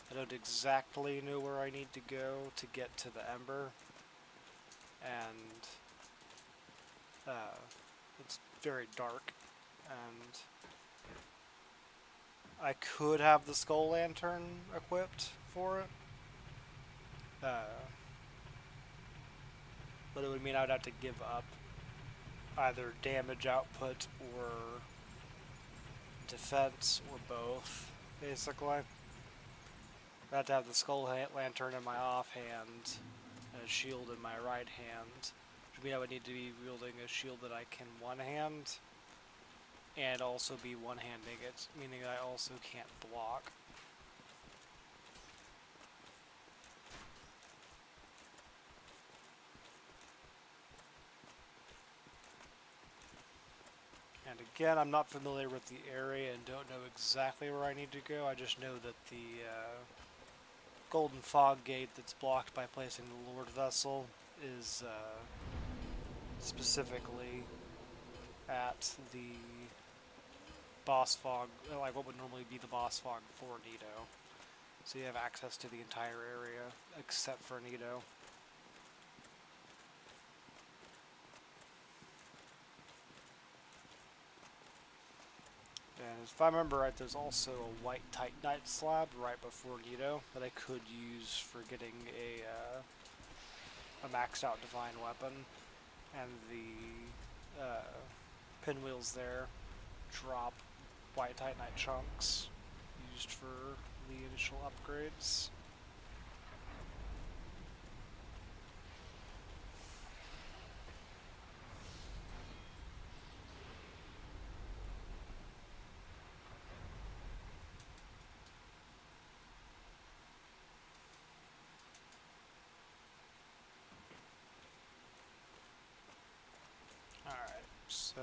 I don't exactly know where I need to go to get to the Ember, and it's very dark, and I could have the Skull Lantern equipped for it, but it would mean I would have to give up either damage output or defense or both, basically. I'd have to have the Skull Lantern in my offhand and a shield in my right hand, which would mean I would need to be wielding a shield that I can one-hand, and also be one-handing it, meaning I also can't block. And again, I'm not familiar with the area and don't know exactly where I need to go. I just know that the Golden Fog Gate that's blocked by placing the Lord Vessel is specifically at the boss fog, like what would normally be the boss fog for Nito. So you have access to the entire area except for Nito. And if I remember right, there's also a white Titanite slab right before Nito that I could use for getting a maxed out divine weapon. And the pinwheels there drop white Titanite chunks used for the initial upgrades. Alright, so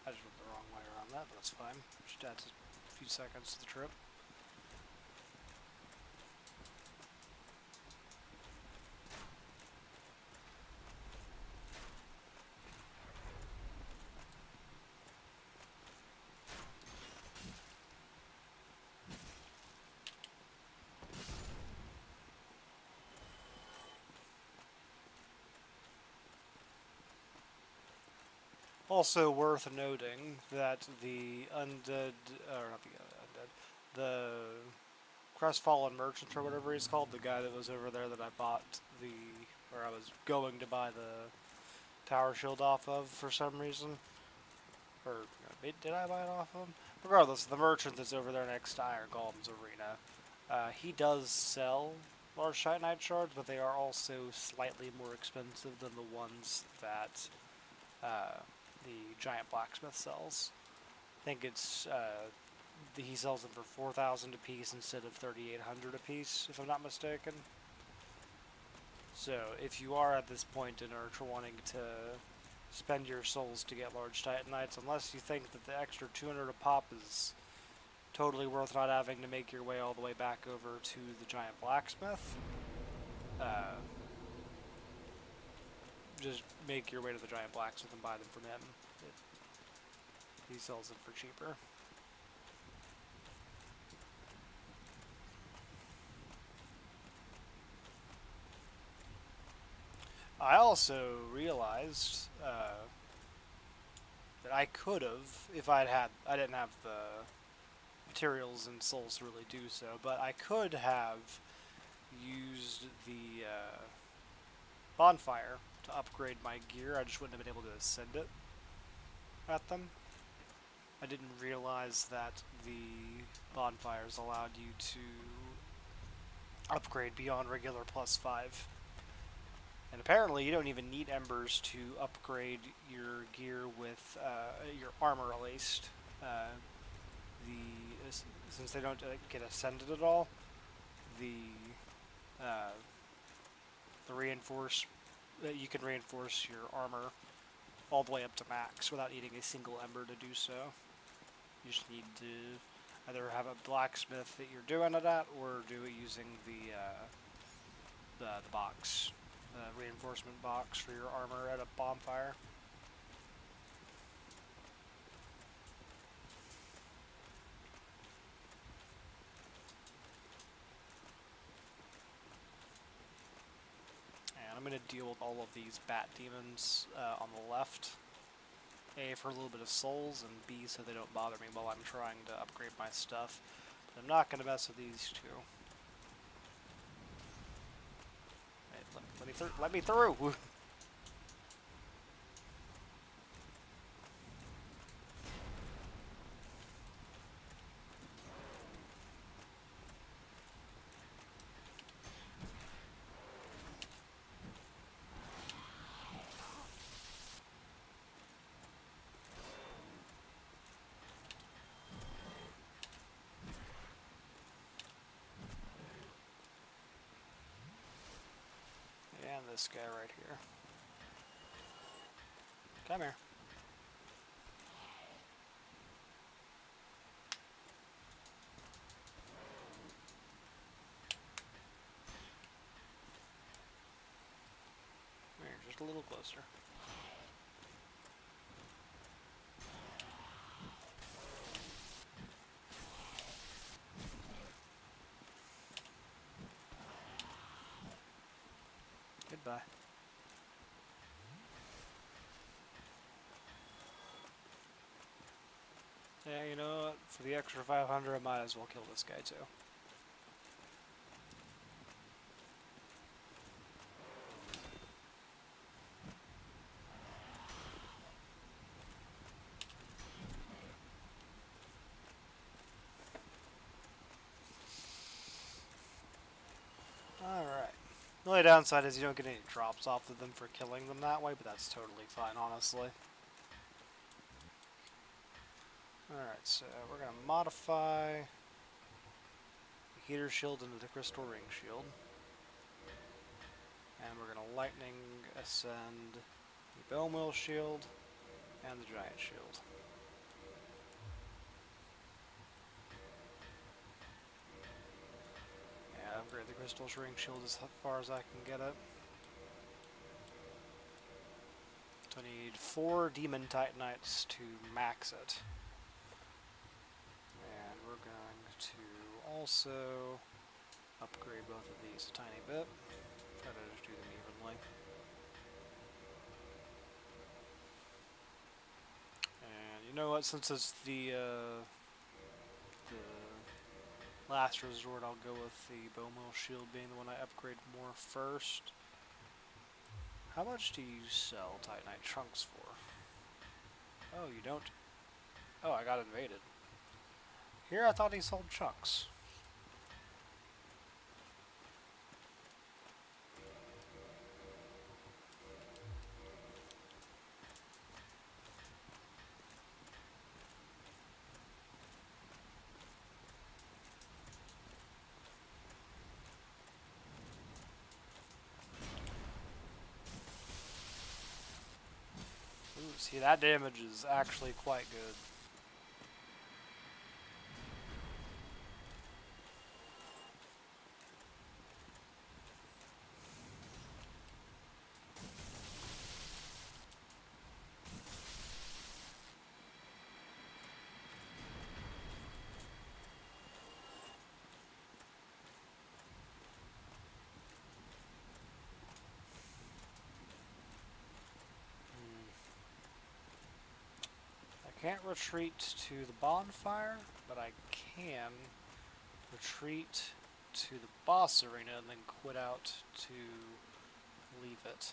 I just went the wrong way around that, but that's fine. Just adds a few seconds to the trip. Also worth noting that the undead, or not the undead, the Crestfallen Merchant or whatever he's called, the guy that was over there that I bought or I was going to buy the tower shield off of for some reason, or did I buy it off of him? Regardless, the merchant that's over there next to Iron Golem's arena, he does sell large Titanite shards, but they are also slightly more expensive than the ones that the giant blacksmith sells. I think it's he sells them for 4,000 a piece instead of 3,800 a piece, if I'm not mistaken. So if you are at this point and are wanting to spend your souls to get large Titanites, unless you think that the extra 200 a pop is totally worth not having to make your way all the way back over to the giant blacksmith, just make your way to the giant blacksmith and buy them from him. He sells them for cheaper. I also realized that I could have, if I didn't have the materials and souls to really do so, but I could have used the bonfire to upgrade my gear. I just wouldn't have been able to ascend it at them. I didn't realize that the bonfires allowed you to upgrade beyond regular +5. And apparently, you don't even need embers to upgrade your gear with your armor, at least. Since they don't get ascended at all, the uh, the reinforce you can reinforce your armor all the way up to max without needing a single ember to do so. You just need to either have a blacksmith that you're doing it at, or do it using the box, the reinforcement box for your armor at a bonfire. And I'm going to deal with all of these bat demons on the left. A, for a little bit of souls, and B, so they don't bother me while I'm trying to upgrade my stuff. But I'm not going to mess with these two. Right, let me through! And this guy right here. Come here. Come here, just a little closer. Goodbye. Yeah, you know what? For the extra 500, I might as well kill this guy too. Alright. The only downside is you don't get any drops off of them for killing them that way, but that's totally fine, honestly. Alright, so we're going to modify the heater shield into the crystal ring shield. And we're going to lightning ascend the bone wheel shield and the giant shield. Yeah, upgrade the crystal ring shield as far as I can get it. So I need 4 demon titanites to max it. And we're going to also upgrade both of these a tiny bit. Try to just do them evenly. And you know what, since it's the last resort, I'll go with the bone wheel shield being the one I upgrade more first. How much do you sell Titanite trunks for? Oh, you don't? Oh, I got invaded. Here I thought he sold chunks. Ooh, see, that damage is actually quite good. I can't retreat to the bonfire, but I can retreat to the boss arena and then quit out to leave it.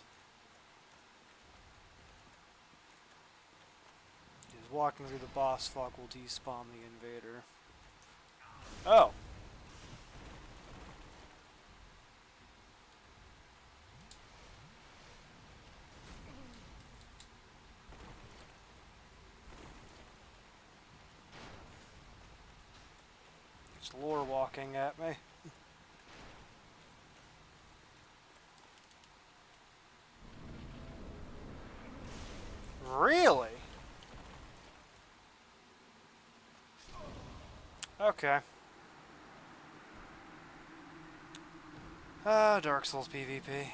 Because walking through the boss fog will despawn the invader. Oh! There's lore walking at me. Really? Okay. Dark Souls PvP.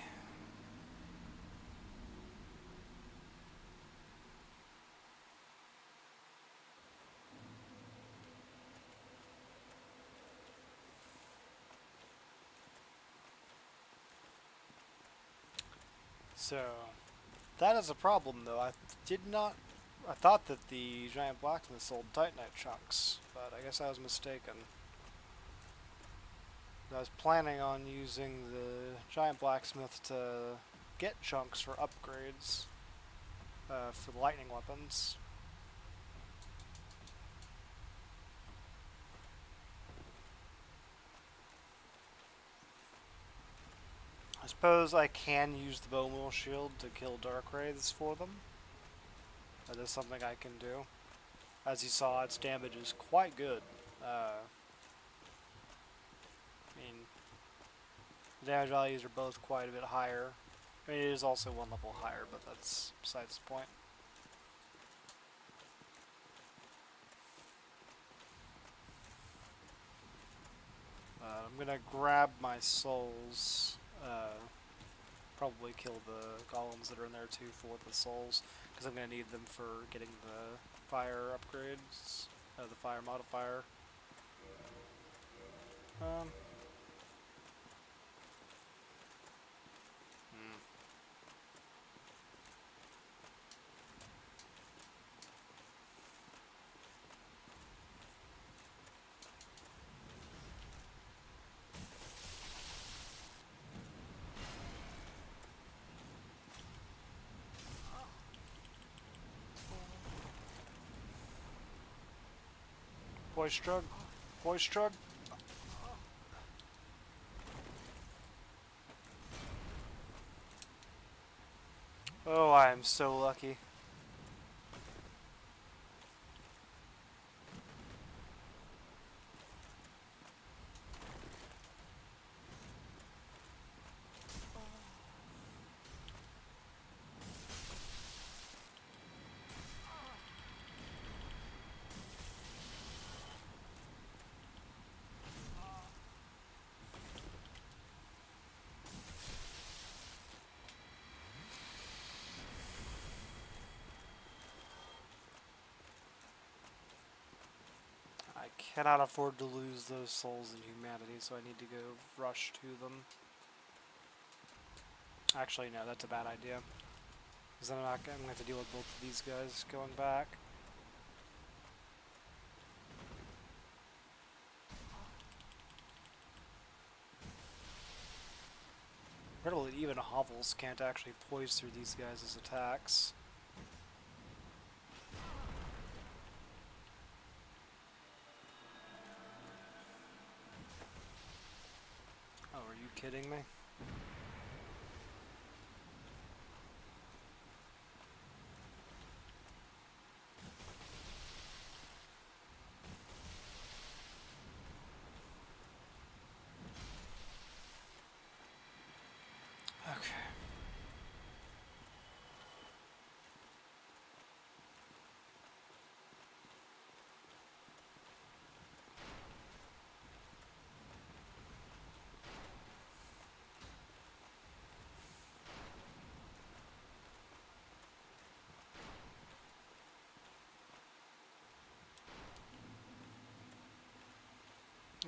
So, that is a problem though. I thought that the giant blacksmith sold Titanite chunks, but I guess I was mistaken. I was planning on using the giant blacksmith to get chunks for upgrades for the lightning weapons. I suppose I can use the bone wheel shield to kill dark wraiths for them. That is something I can do. As you saw, its damage is quite good. I mean, the damage values are both quite a bit higher. I mean, it is also one level higher, but that's besides the point. I'm gonna grab my souls. Probably kill the golems that are in there too for the souls, because I'm gonna need them for getting the fire upgrades, the fire modifier. Hmm. Voice drug. Voice drug. Oh, I am so lucky. I cannot afford to lose those souls in humanity, so I need to go rush to them. Actually, no, that's a bad idea. Because then I'm going to have to deal with both of these guys going back. Incredible that even hovels can't actually poise through these guys' attacks. Oh, are you kidding me? Okay.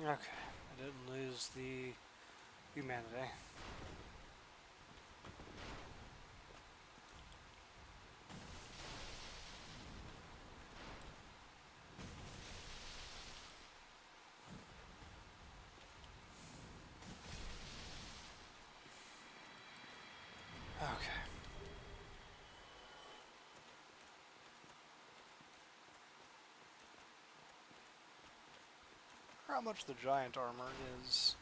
Okay, I didn't lose the humanity. Okay. I wonder how much the giant armor is.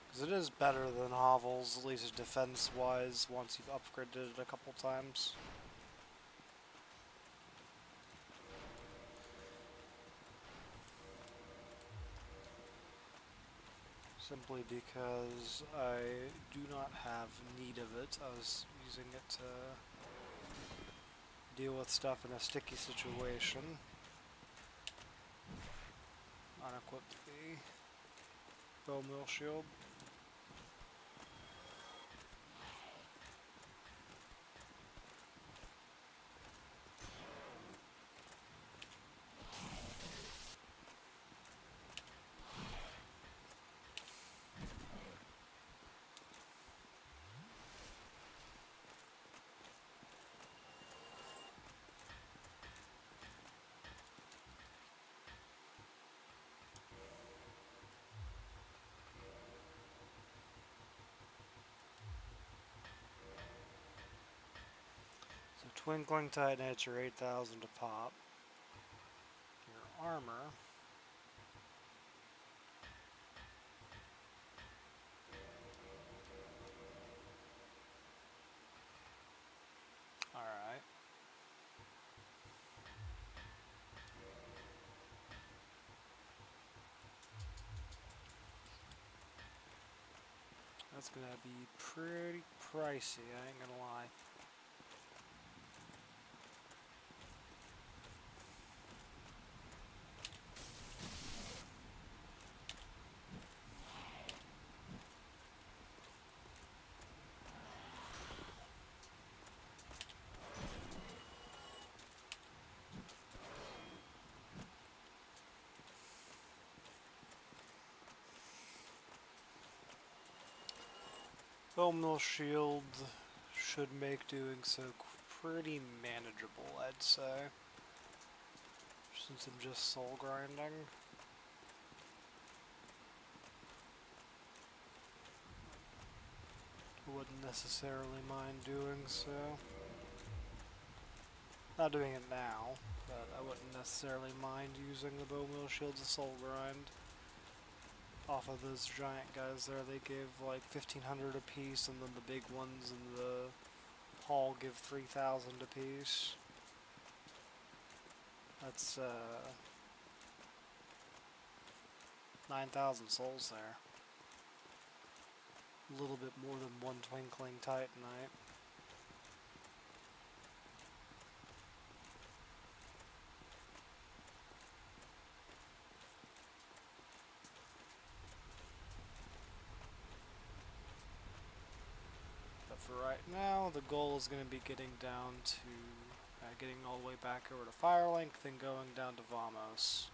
Because it is better than hovels, at least defense-wise, once you've upgraded it a couple times. simply because I do not have need of it. I was using it to deal with stuff in a sticky situation. Unequip the bow mill shield. So Twinkling Titanites are 8,000 to pop. Your armor. Alright. That's gonna be pretty pricey, I ain't gonna lie. Bone Mill Shield should make doing so pretty manageable, I'd say. Since I'm just soul grinding. Wouldn't necessarily mind doing so. Not doing it now, but I wouldn't necessarily mind using the Bone Mill Shield to soul grind. Off of those giant guys there, they give like 1,500 apiece, and then the big ones in the hall give 3,000 apiece. That's 9,000 souls there. A little bit more than one Twinkling Titanite. But for right now, the goal is going to be getting down to, getting all the way back over to Firelink, then going down to Vamos.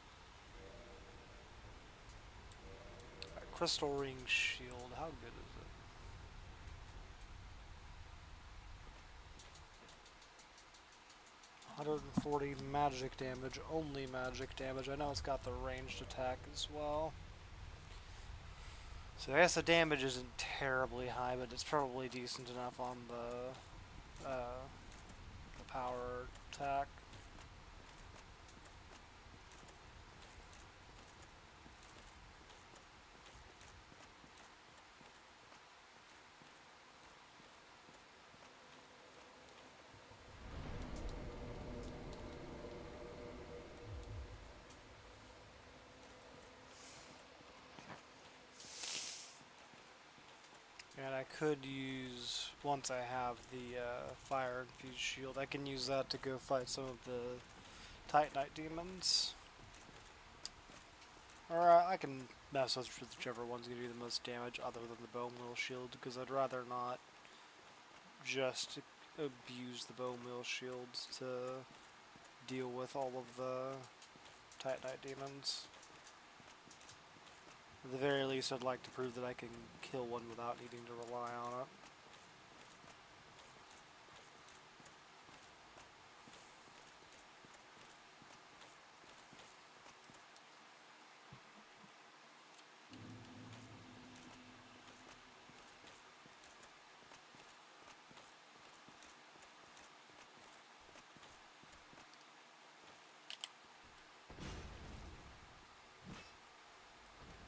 Right, Crystal Ring Shield, how good is it? 140 magic damage, only magic damage. I know it's got the ranged attack as well. So I guess the damage isn't terribly high, but it's probably decent enough on the power attack. And I could use, once I have the fire infused shield, I can use that to go fight some of the Titanite demons. Or I can mess with whichever one's going to do the most damage other than the Bone Mill Shield, because I'd rather not just abuse the Bone Mill Shields to deal with all of the Titanite demons. At the very least, I'd like to prove that I can kill one without needing to rely on it.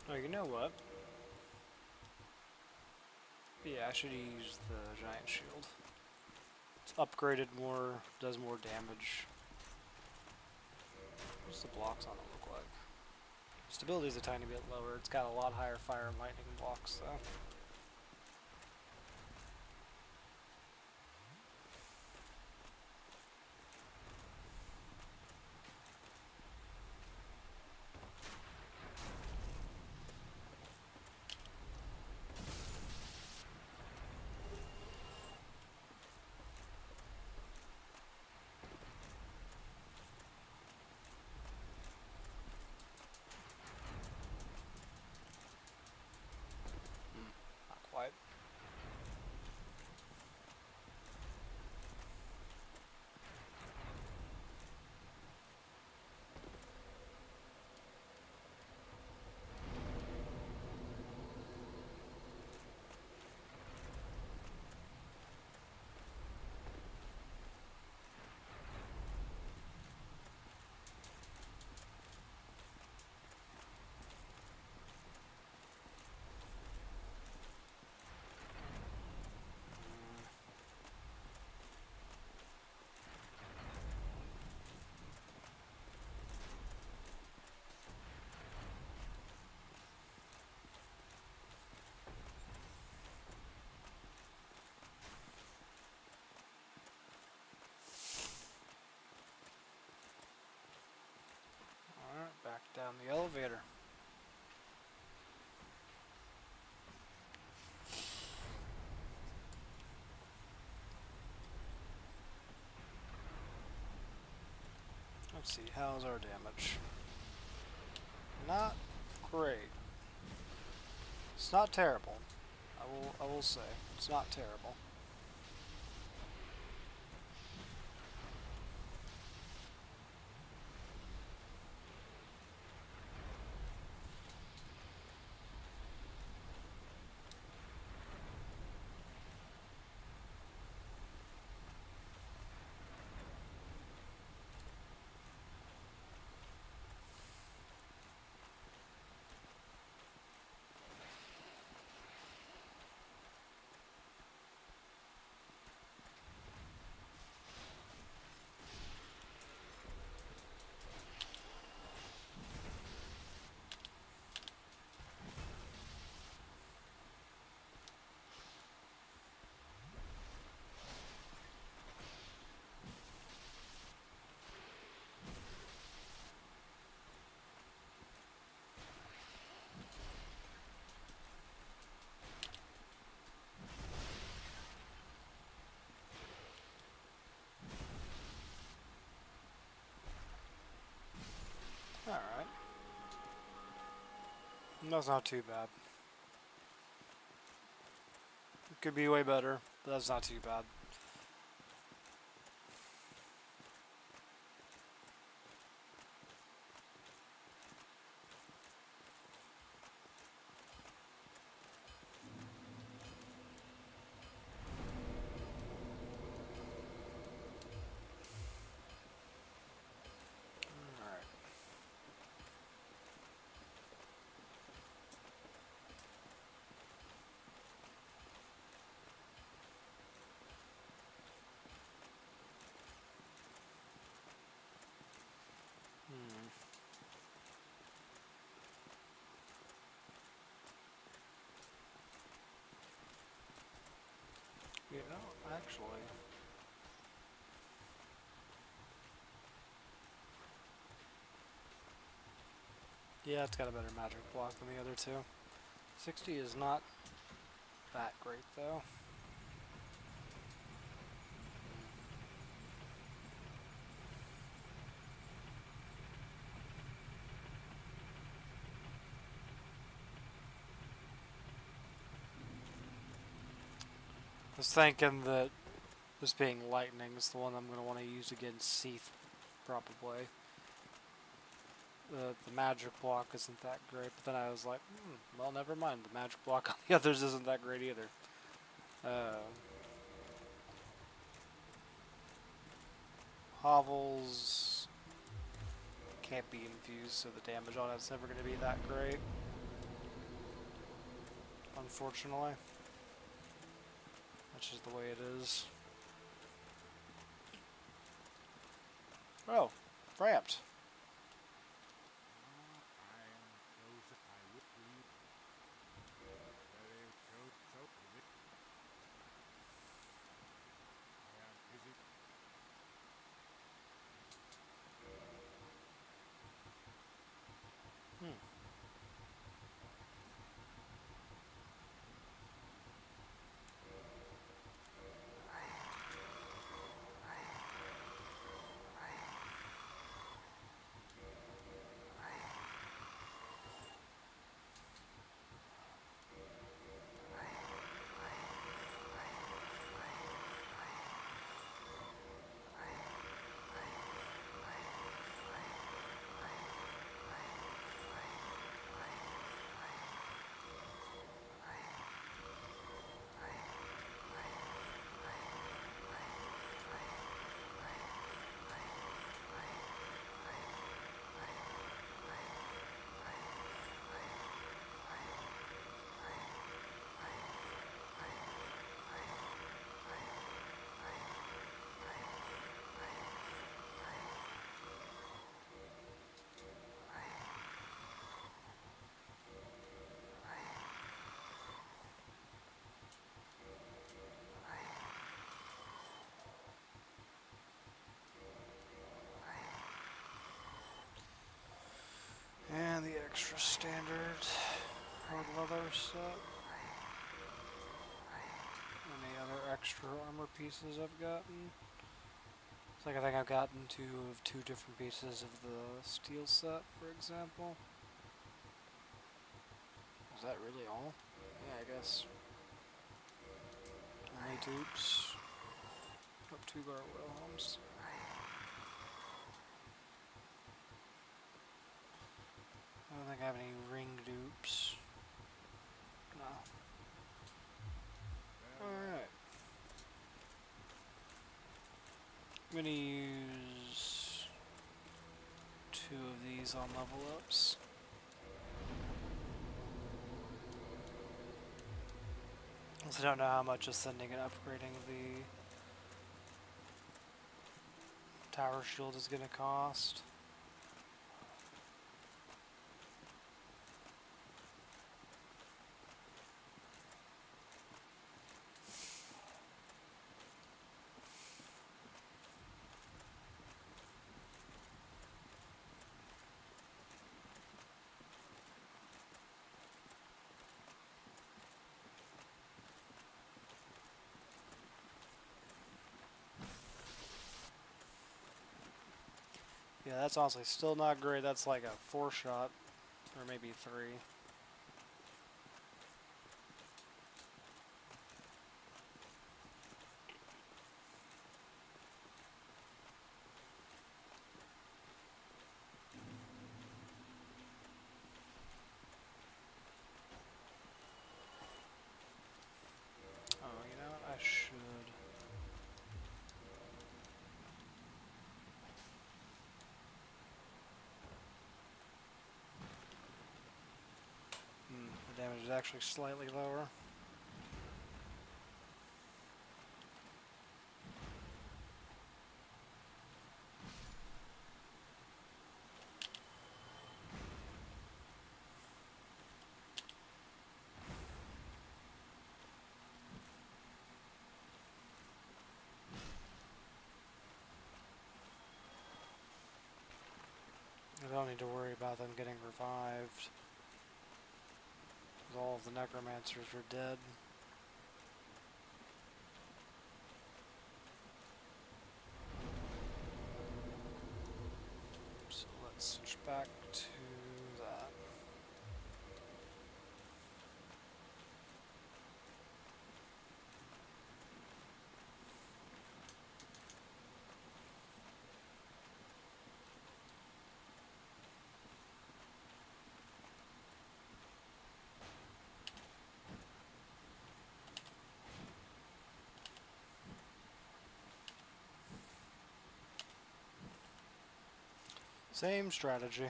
Oh, you know what? Yeah, I should use the giant shield. It's upgraded more, does more damage. What's the blocks on it look like? Stability's a tiny bit lower. It's got a lot higher fire and lightning blocks, though. Not quite. Alright, back down the elevator. Let's see, how's our damage? Not great. It's not terrible. I will say. It's not terrible. Alright. That's not too bad. It could be way better, but that's not too bad. Alright. Yeah, actually. Yeah, it's got a better magic block than the other two. 60 is not that great, though. I was thinking that this being lightning is the one I'm going to want to use against Seath, probably. The magic block isn't that great, but then I was like, well, never mind. The magic block on the others isn't that great either. Hovels can't be infused, so the damage on it's never going to be that great. Unfortunately. That's just the way it is. Oh, ramped. extra standard hard leather set. Any other extra armor pieces I've gotten? It's like I think I've gotten two different pieces of the steel set, for example. Is that really all? Yeah, I guess. Only dupes. Oh, 2 gargoyle helms. I don't think I have any ring dupes. No. Alright. I'm gonna use 2 of these on level ups. I don't know how much ascending and upgrading the tower shield is gonna cost. Yeah, that's honestly still not great. That's like a 4 shot, or maybe 3. Oh, you know what? I should. The damage is actually slightly lower. I don't need to worry about them getting revived. All of the necromancers are dead. So let's switch back to that. Same strategy.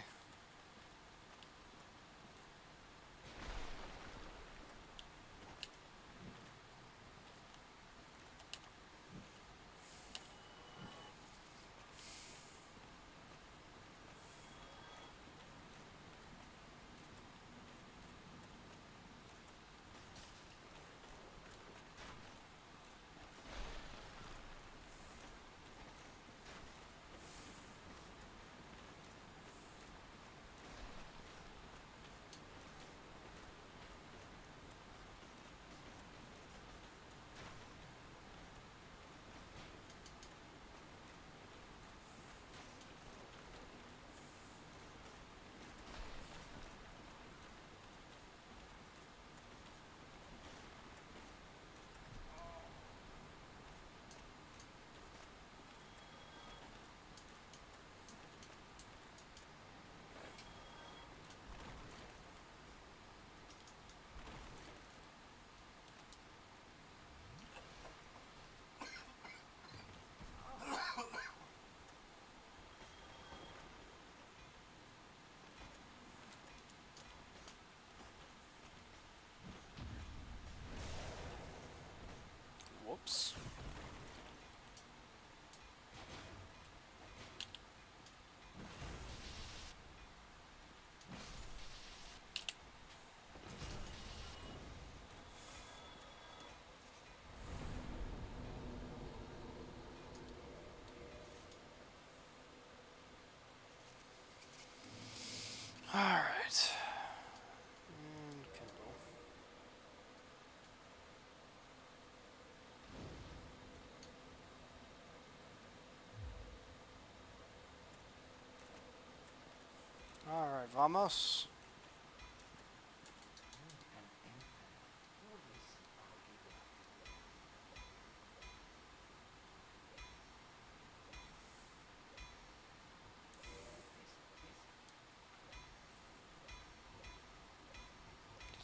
Vamos.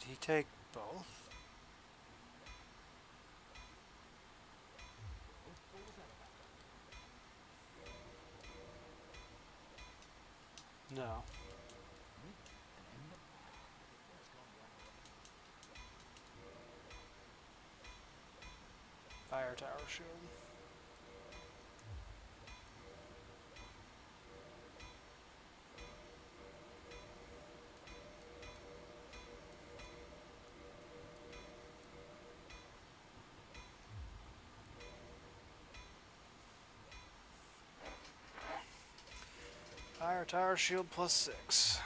Did he take both? No. Fire tower shield. Fire tower shield +6.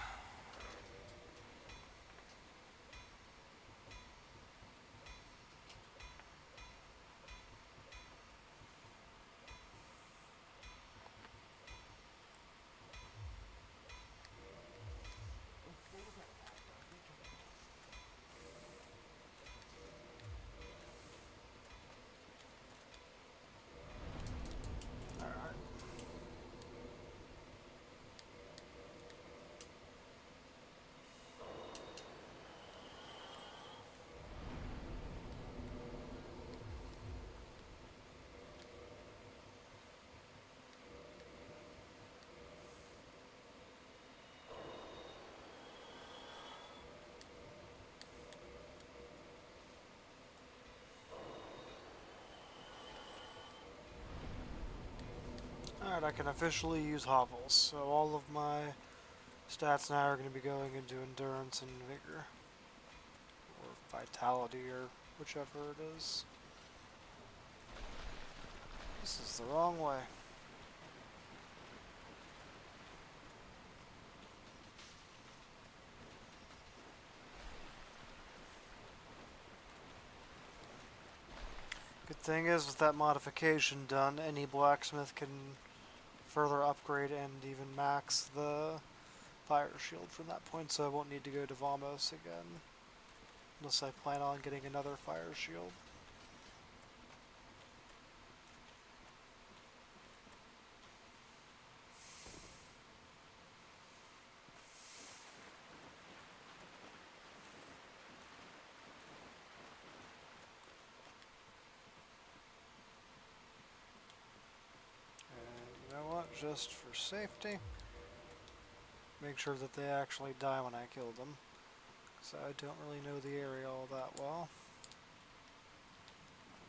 Alright. Alright, I can officially use hovels, so all of my stats now are going to be going into endurance and vigor. Or vitality, or whichever it is. This is the wrong way. Good thing is, with that modification done, any blacksmith can further upgrade and even max the fire shield from that point, so I won't need to go to Vamos again. Unless I plan on getting another fire shield. And you know what, just for safety, make sure that they actually die when I kill them. So I don't really know the area all that well.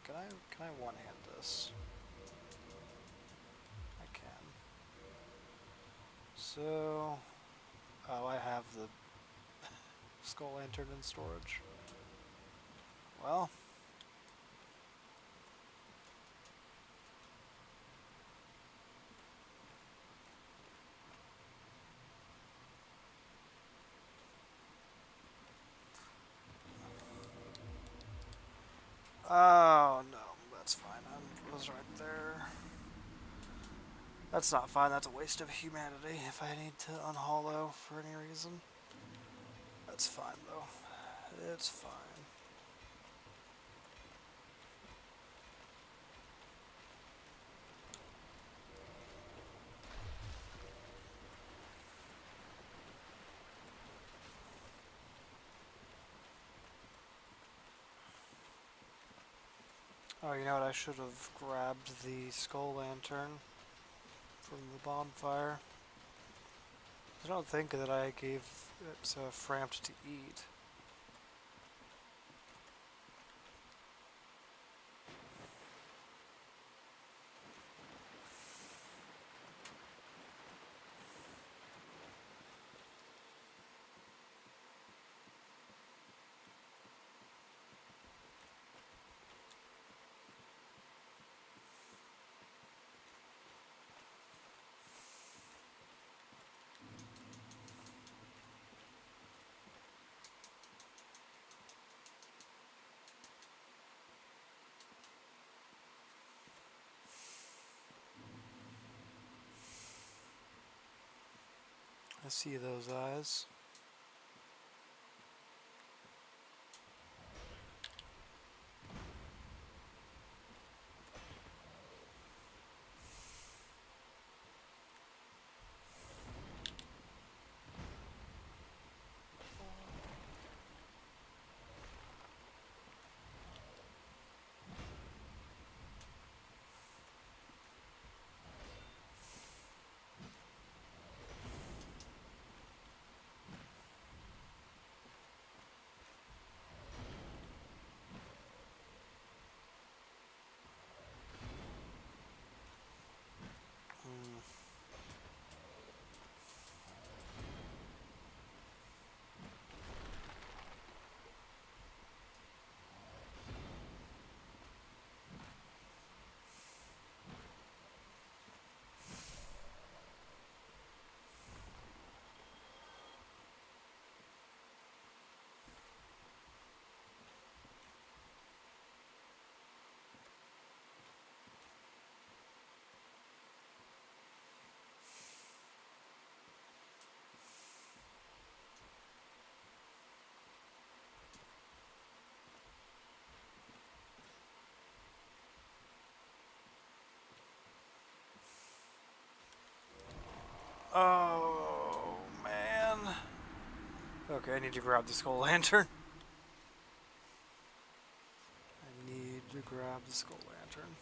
Can I one-hand this? I can. So, oh, I have the skull lantern in storage. Well, oh no, that's fine. I was right there. That's not fine. That's a waste of humanity if I need to unhollow for any reason. That's fine though. It's fine. Oh, you know what? I should have grabbed the skull lantern from the bonfire. I don't think that I gave it Frampt to eat. I see those eyes. Oh, man. Okay, I need to grab the skull lantern. I need to grab the skull lantern.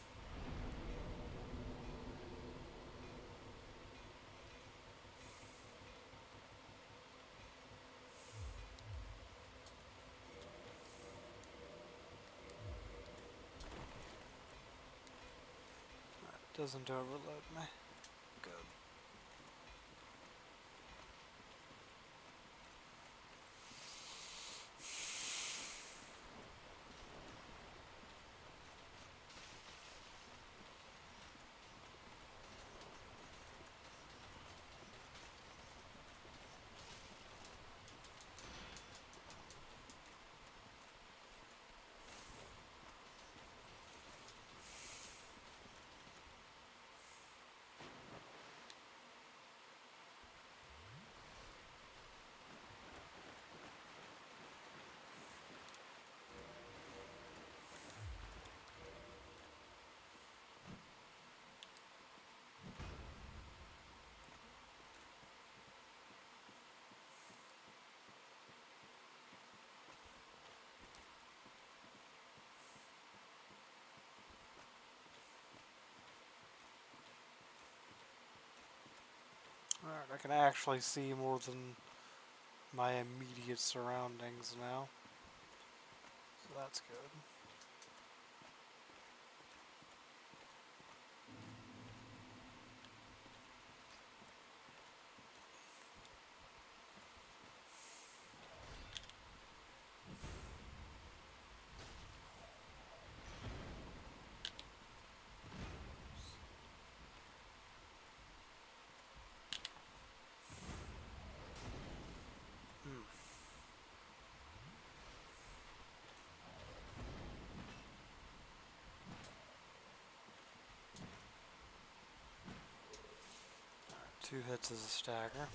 That doesn't overload me. Good. Alright, I can actually see more than my immediate surroundings now. So that's good. Hmm. 2 hits is a stagger.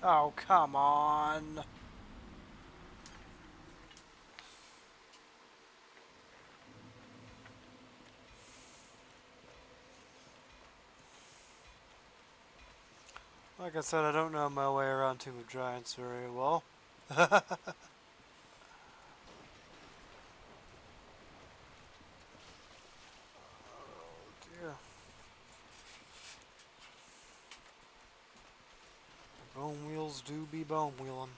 Oh, come on. Like I said, I don't know my way around Tomb of Giants very well. Oh dear. The bone wheels do be bone wheeling.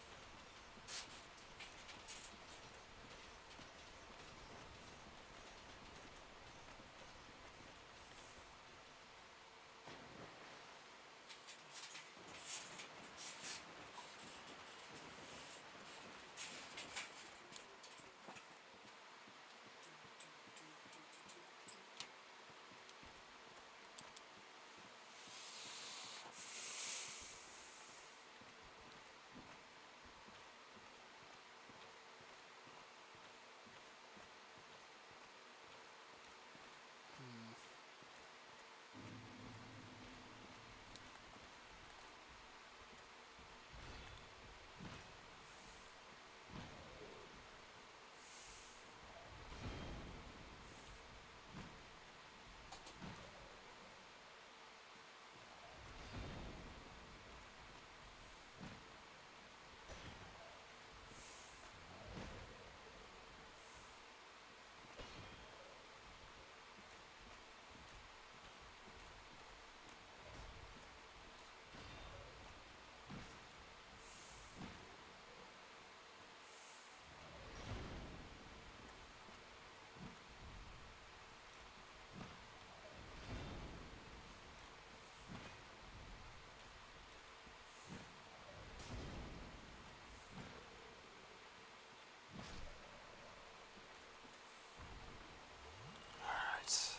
Alright.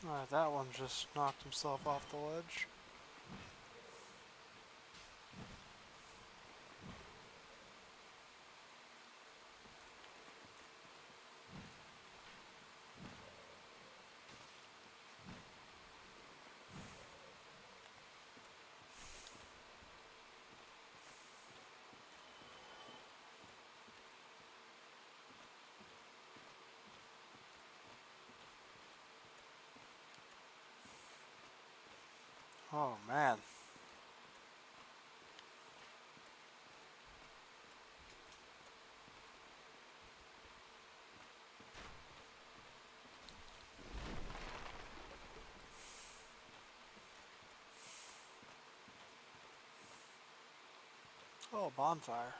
Alright, that one just knocked himself off the ledge. Oh man. Oh, bonfire.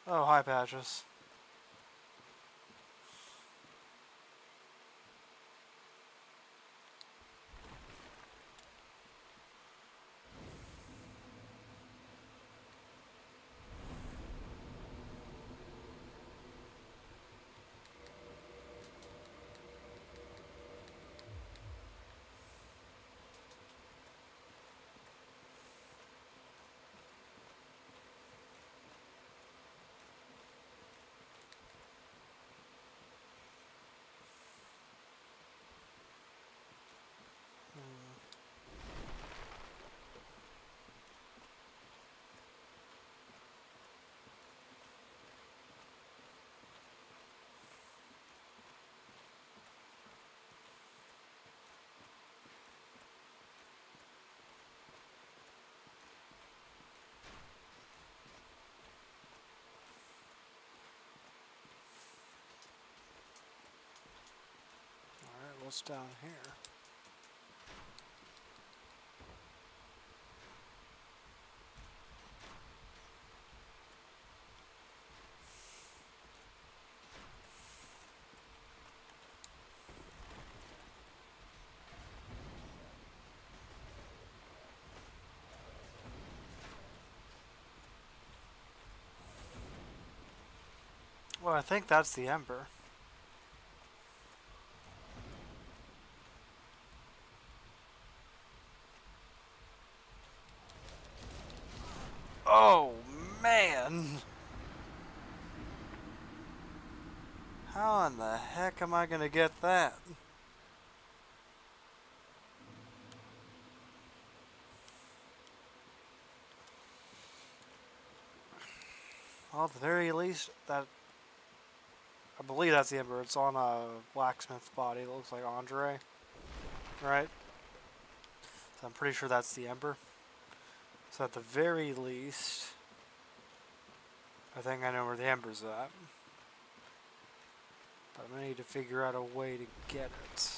Oh, hi, Patches. what's down here. Well, I think that's the Ember. Oh, man! How in the heck am I gonna get that? Well, at the very least, that... I believe that's the Ember. It's on a blacksmith's body. It looks like Andre. Right? So I'm pretty sure that's the Ember. So at the very least, I think I know where the Ember's at. But I'm gonna need to figure out a way to get it.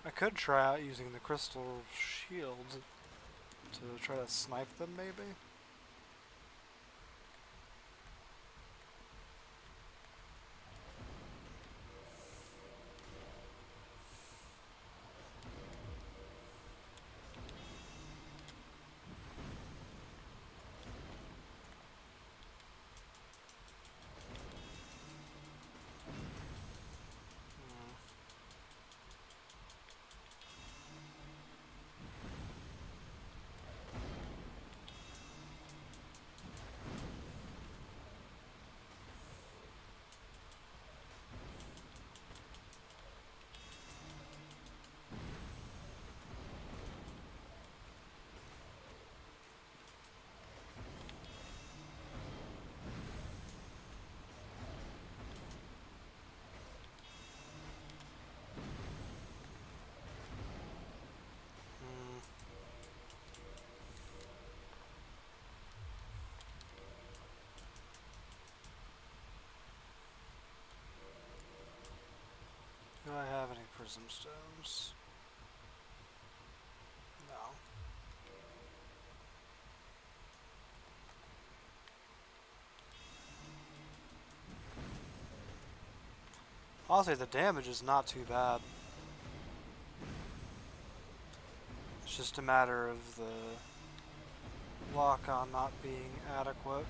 I could try out using the crystal shield to try to snipe them, maybe? Do I have any prism stones? No. Honestly, the damage is not too bad. It's just a matter of the lock-on not being adequate.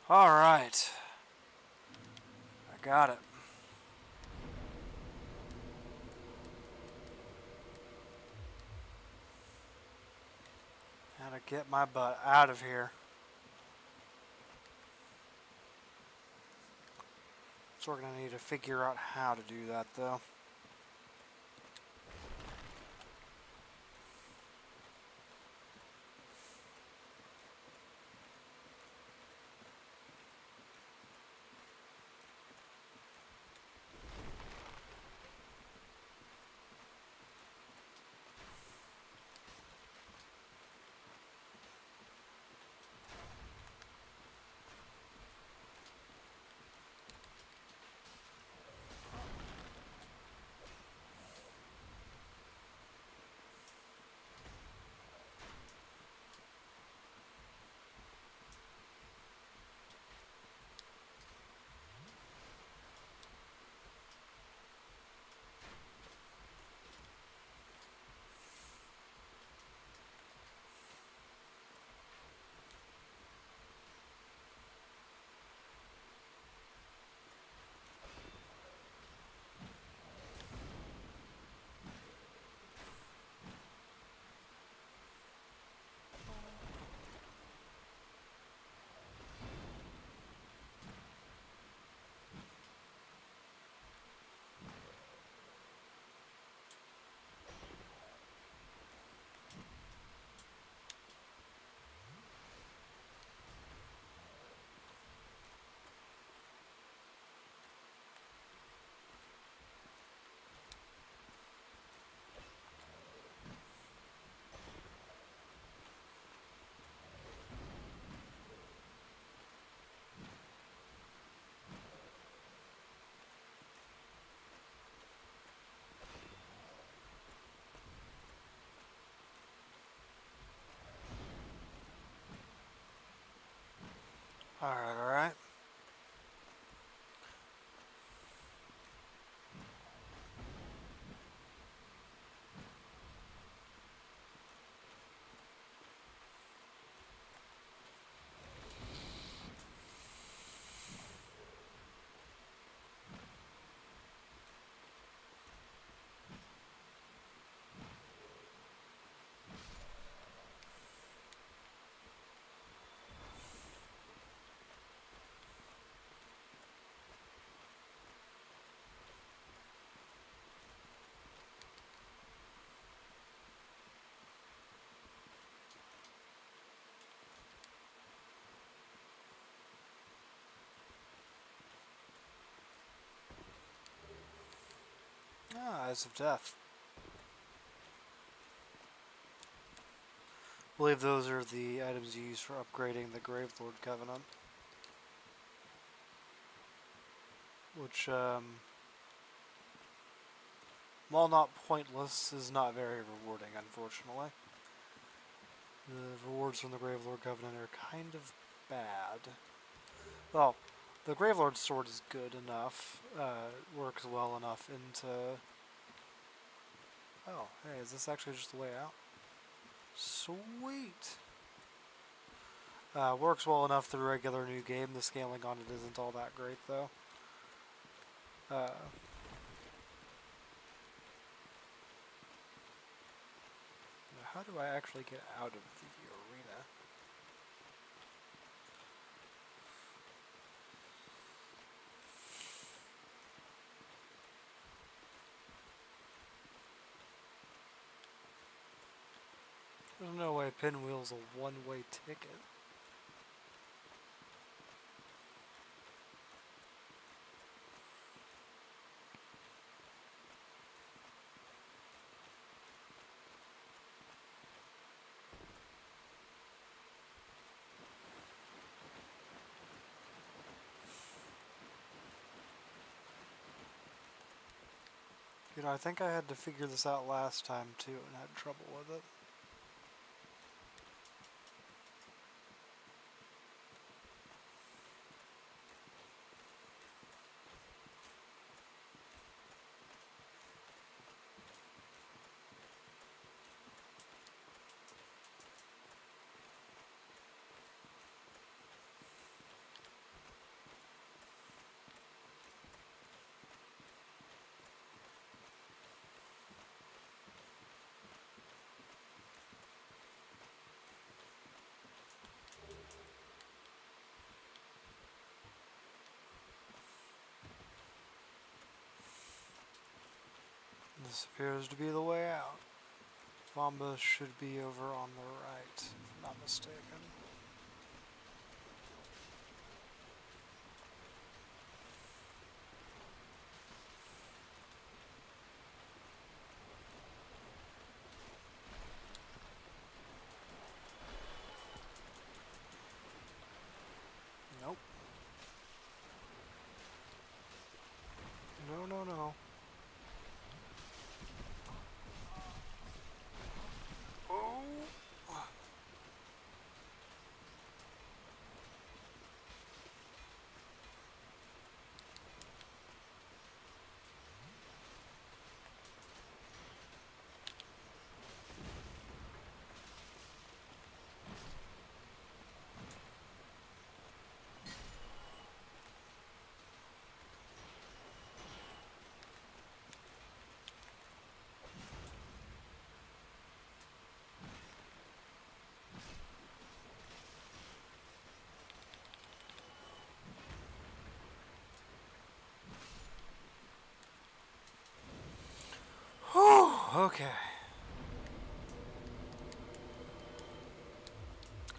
Alright. I got it. Gotta get my butt out of here. So we're gonna need to figure out how to do that though. Alright, alright. Ah, Eyes of Death. I believe those are the items you use for upgrading the Gravelord Covenant. Which, while not pointless, is not very rewarding, unfortunately. The rewards from the Gravelord Covenant are kind of bad. Well, the Gravelord Sword is good enough, works well enough into... Oh, hey, is this actually just the way out? Sweet! Works well enough through regular new game. The scaling on it isn't all that great, though. How do I actually get out of the arena? There's no way Pinwheel's a one-way ticket. You know, I think I had to figure this out last time too and had trouble with it. This appears to be the way out. Bomba should be over on the right, if I'm not mistaken. Nope. No, no, no. Oh! Whew, okay.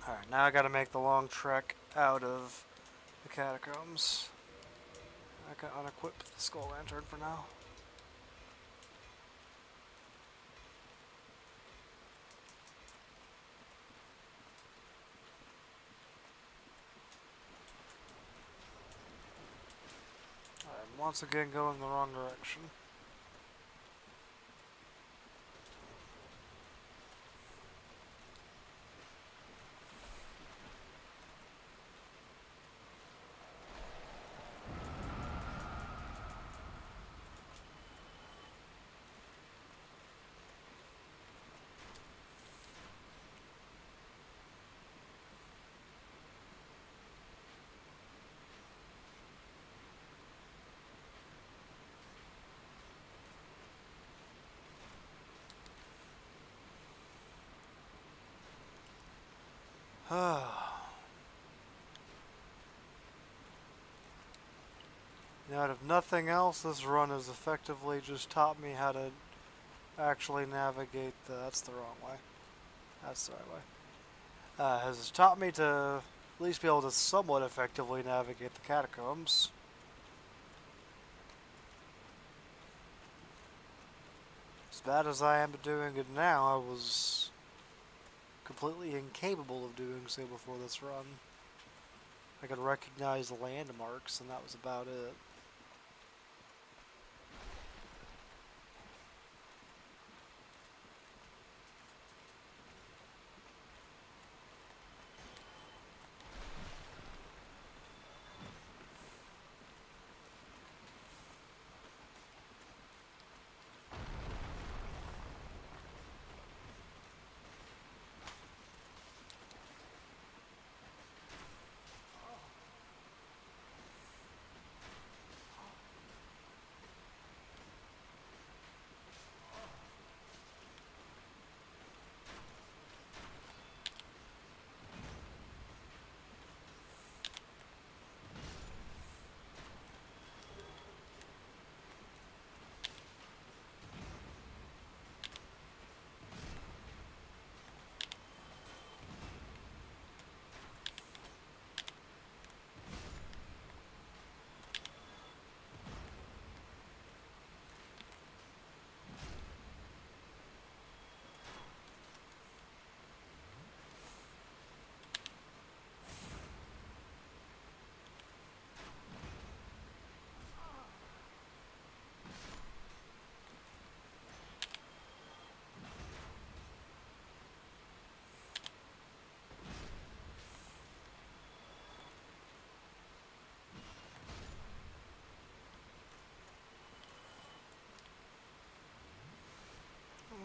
Alright, now I gotta make the long trek out of the catacombs. I can unequip the skull lantern for now. I'm once again going the wrong direction. Now, out of nothing else, this run has effectively just taught me how to actually navigate the... That's the wrong way. That's the right way. Has taught me to at least be able to somewhat effectively navigate the catacombs. As bad as I am at doing it now, I was completely incapable of doing so before this run. I could recognize the landmarks, and that was about it.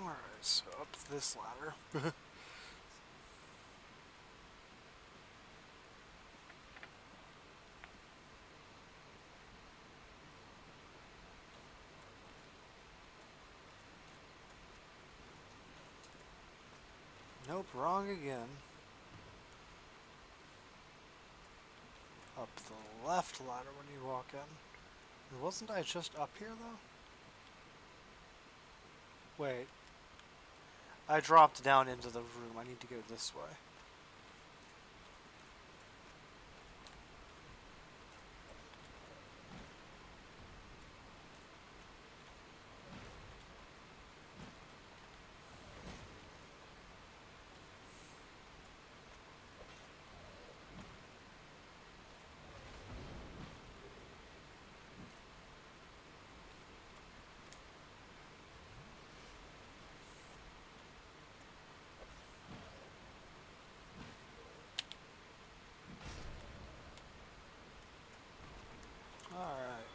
Alright, so up this ladder. Nope, wrong again. Up the left ladder when you walk in. Wasn't I just up here, though? Wait. I dropped down into the room. I need to go this way. Alright.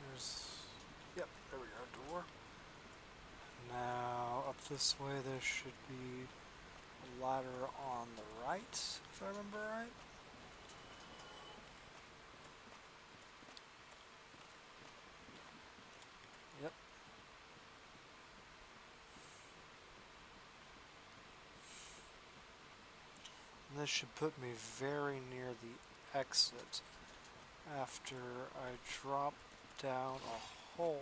There's... Yep, there we go, door. Now, up this way there should be a ladder on the right, if I remember right. Yep. And this should put me very near the exit after I drop down a hole.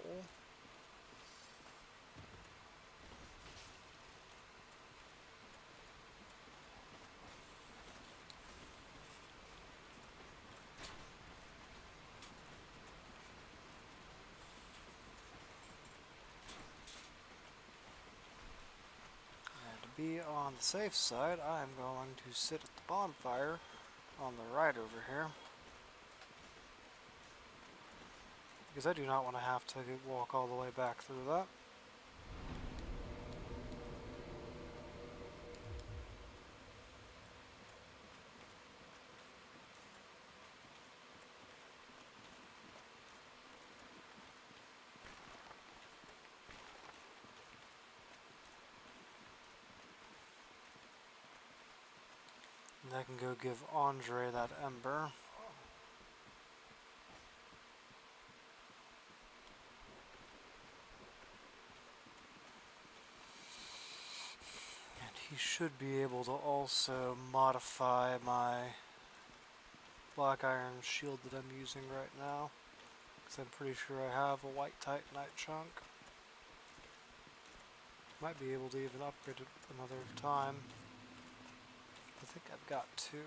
And to be on the safe side, I'm going to sit at the bonfire on the right over here. Because I do not want to have to walk all the way back through that. And I can go give Andre that ember. And he should be able to also modify my black iron shield that I'm using right now. Because I'm pretty sure I have a white titanite chunk. Might be able to even upgrade it another time. I think I've got two.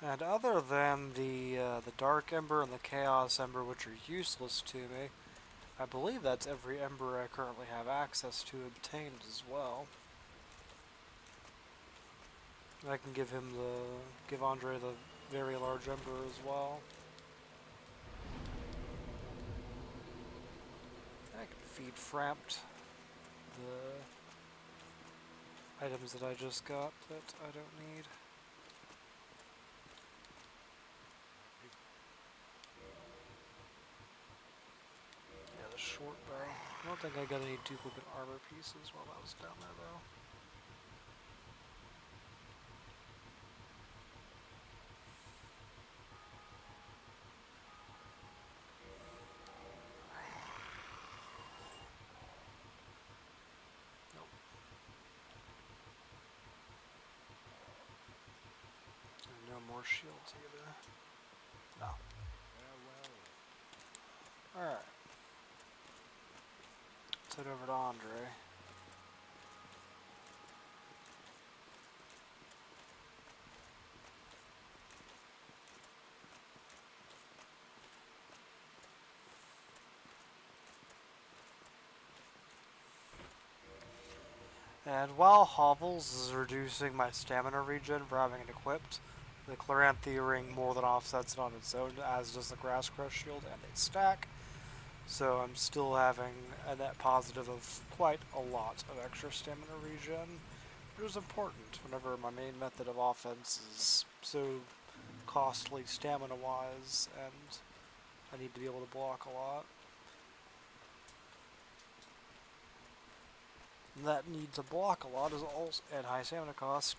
And other than the Dark Ember and the Chaos Ember, which are useless to me, I believe that's every ember I currently have access to obtained as well. I can give Andre the very large ember as well. I can feed Framped the items that I just got that I don't need. Yeah, the short bow. I don't think I got any duplicate armor pieces while I was down there though. No more shields either. No. Alright. Let's head over to Andre. And while Hovels is reducing my stamina regen for having it equipped, the Chloranthe ring more than offsets it on its own, as does the Grass Crush shield, and they stack. So I'm still having a net positive of quite a lot of extra stamina regen, which is important whenever my main method of offense is so costly stamina-wise, and I need to be able to block a lot. And that need to block a lot is also at high stamina cost.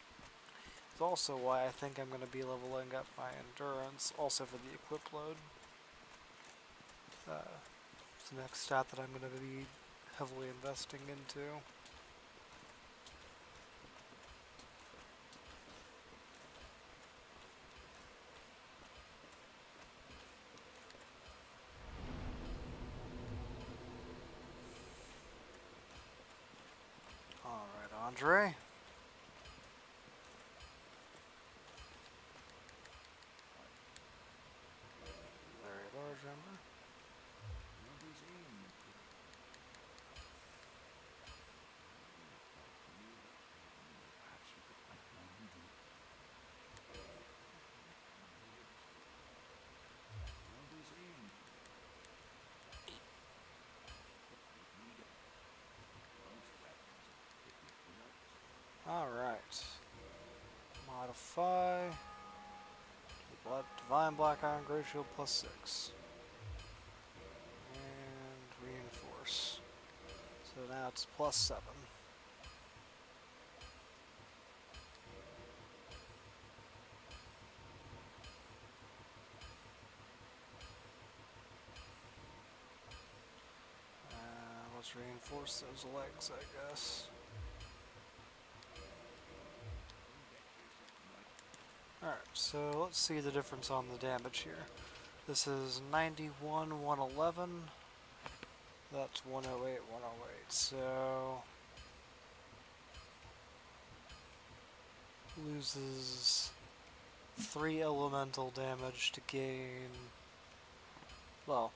It's also why I think I'm going to be leveling up my endurance, also for the equip load. It's the next stat that I'm going to be heavily investing into. Alright, Andre. Very large number. Alright. Modify. Divine Black Iron Great Shield plus 6. And reinforce. So now it's plus 7. Let's reinforce those legs, I guess. Alright, so let's see the difference on the damage here. This is 91, 111. That's 108, 108. So loses 3 elemental damage to gain. Well,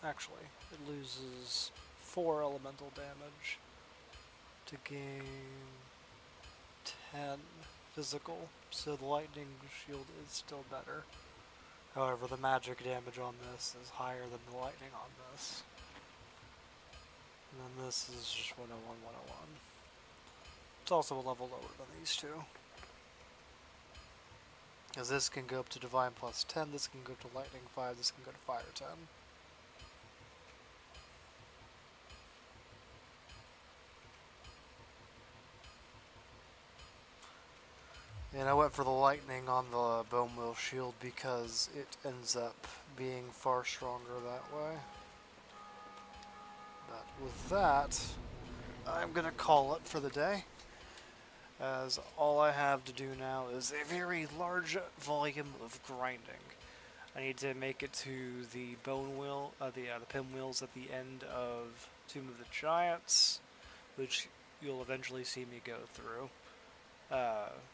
actually, it loses 4 elemental damage to gain 10 physical. So the lightning shield is still better. However, the magic damage on this is higher than the lightning on this. And then this is just 101, 101. It's also a level lower than these two. Because this can go up to Divine plus 10, this can go to Lightning 5, this can go to Fire 10. And I went for the lightning on the Bone Wheel shield because it ends up being far stronger that way. But with that, I'm going to call it for the day, as all I have to do now is a very large volume of grinding. I need to make it to the Bone Wheel, the pinwheels at the end of Tomb of the Giants, which you'll eventually see me go through.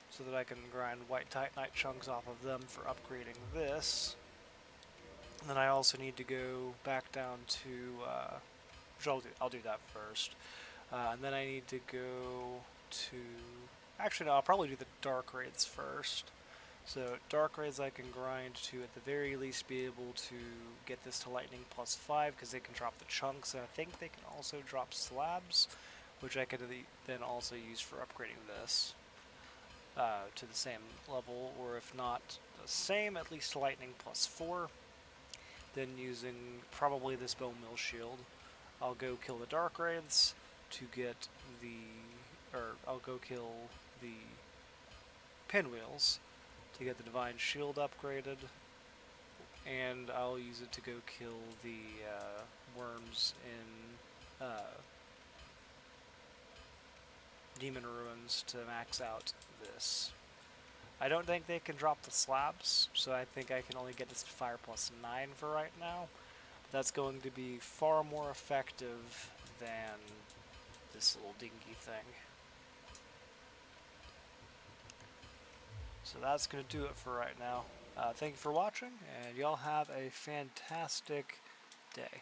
So that I can grind White Titanite chunks off of them for upgrading this. And then I also need to go back down to, which I'll do that first. And then I need to go to, actually no, I'll probably do the Dark Wraiths first. So Dark Wraiths I can grind to at the very least be able to get this to Lightning plus 5 because they can drop the chunks, and I think they can also drop slabs, which I could then also use for upgrading this. To the same level, or if not the same, at least lightning plus 4. Then using probably this Bone Mill shield, I'll go kill the Dark Wraiths to get I'll go kill the Pinwheels to get the Divine Shield upgraded, and I'll use it to go kill the worms in Demon Ruins to max out this. I don't think they can drop the slabs, so I think I can only get this to Fire plus 9 for right now. But that's going to be far more effective than this little dinky thing. So that's going to do it for right now. Thank you for watching, and y'all have a fantastic day.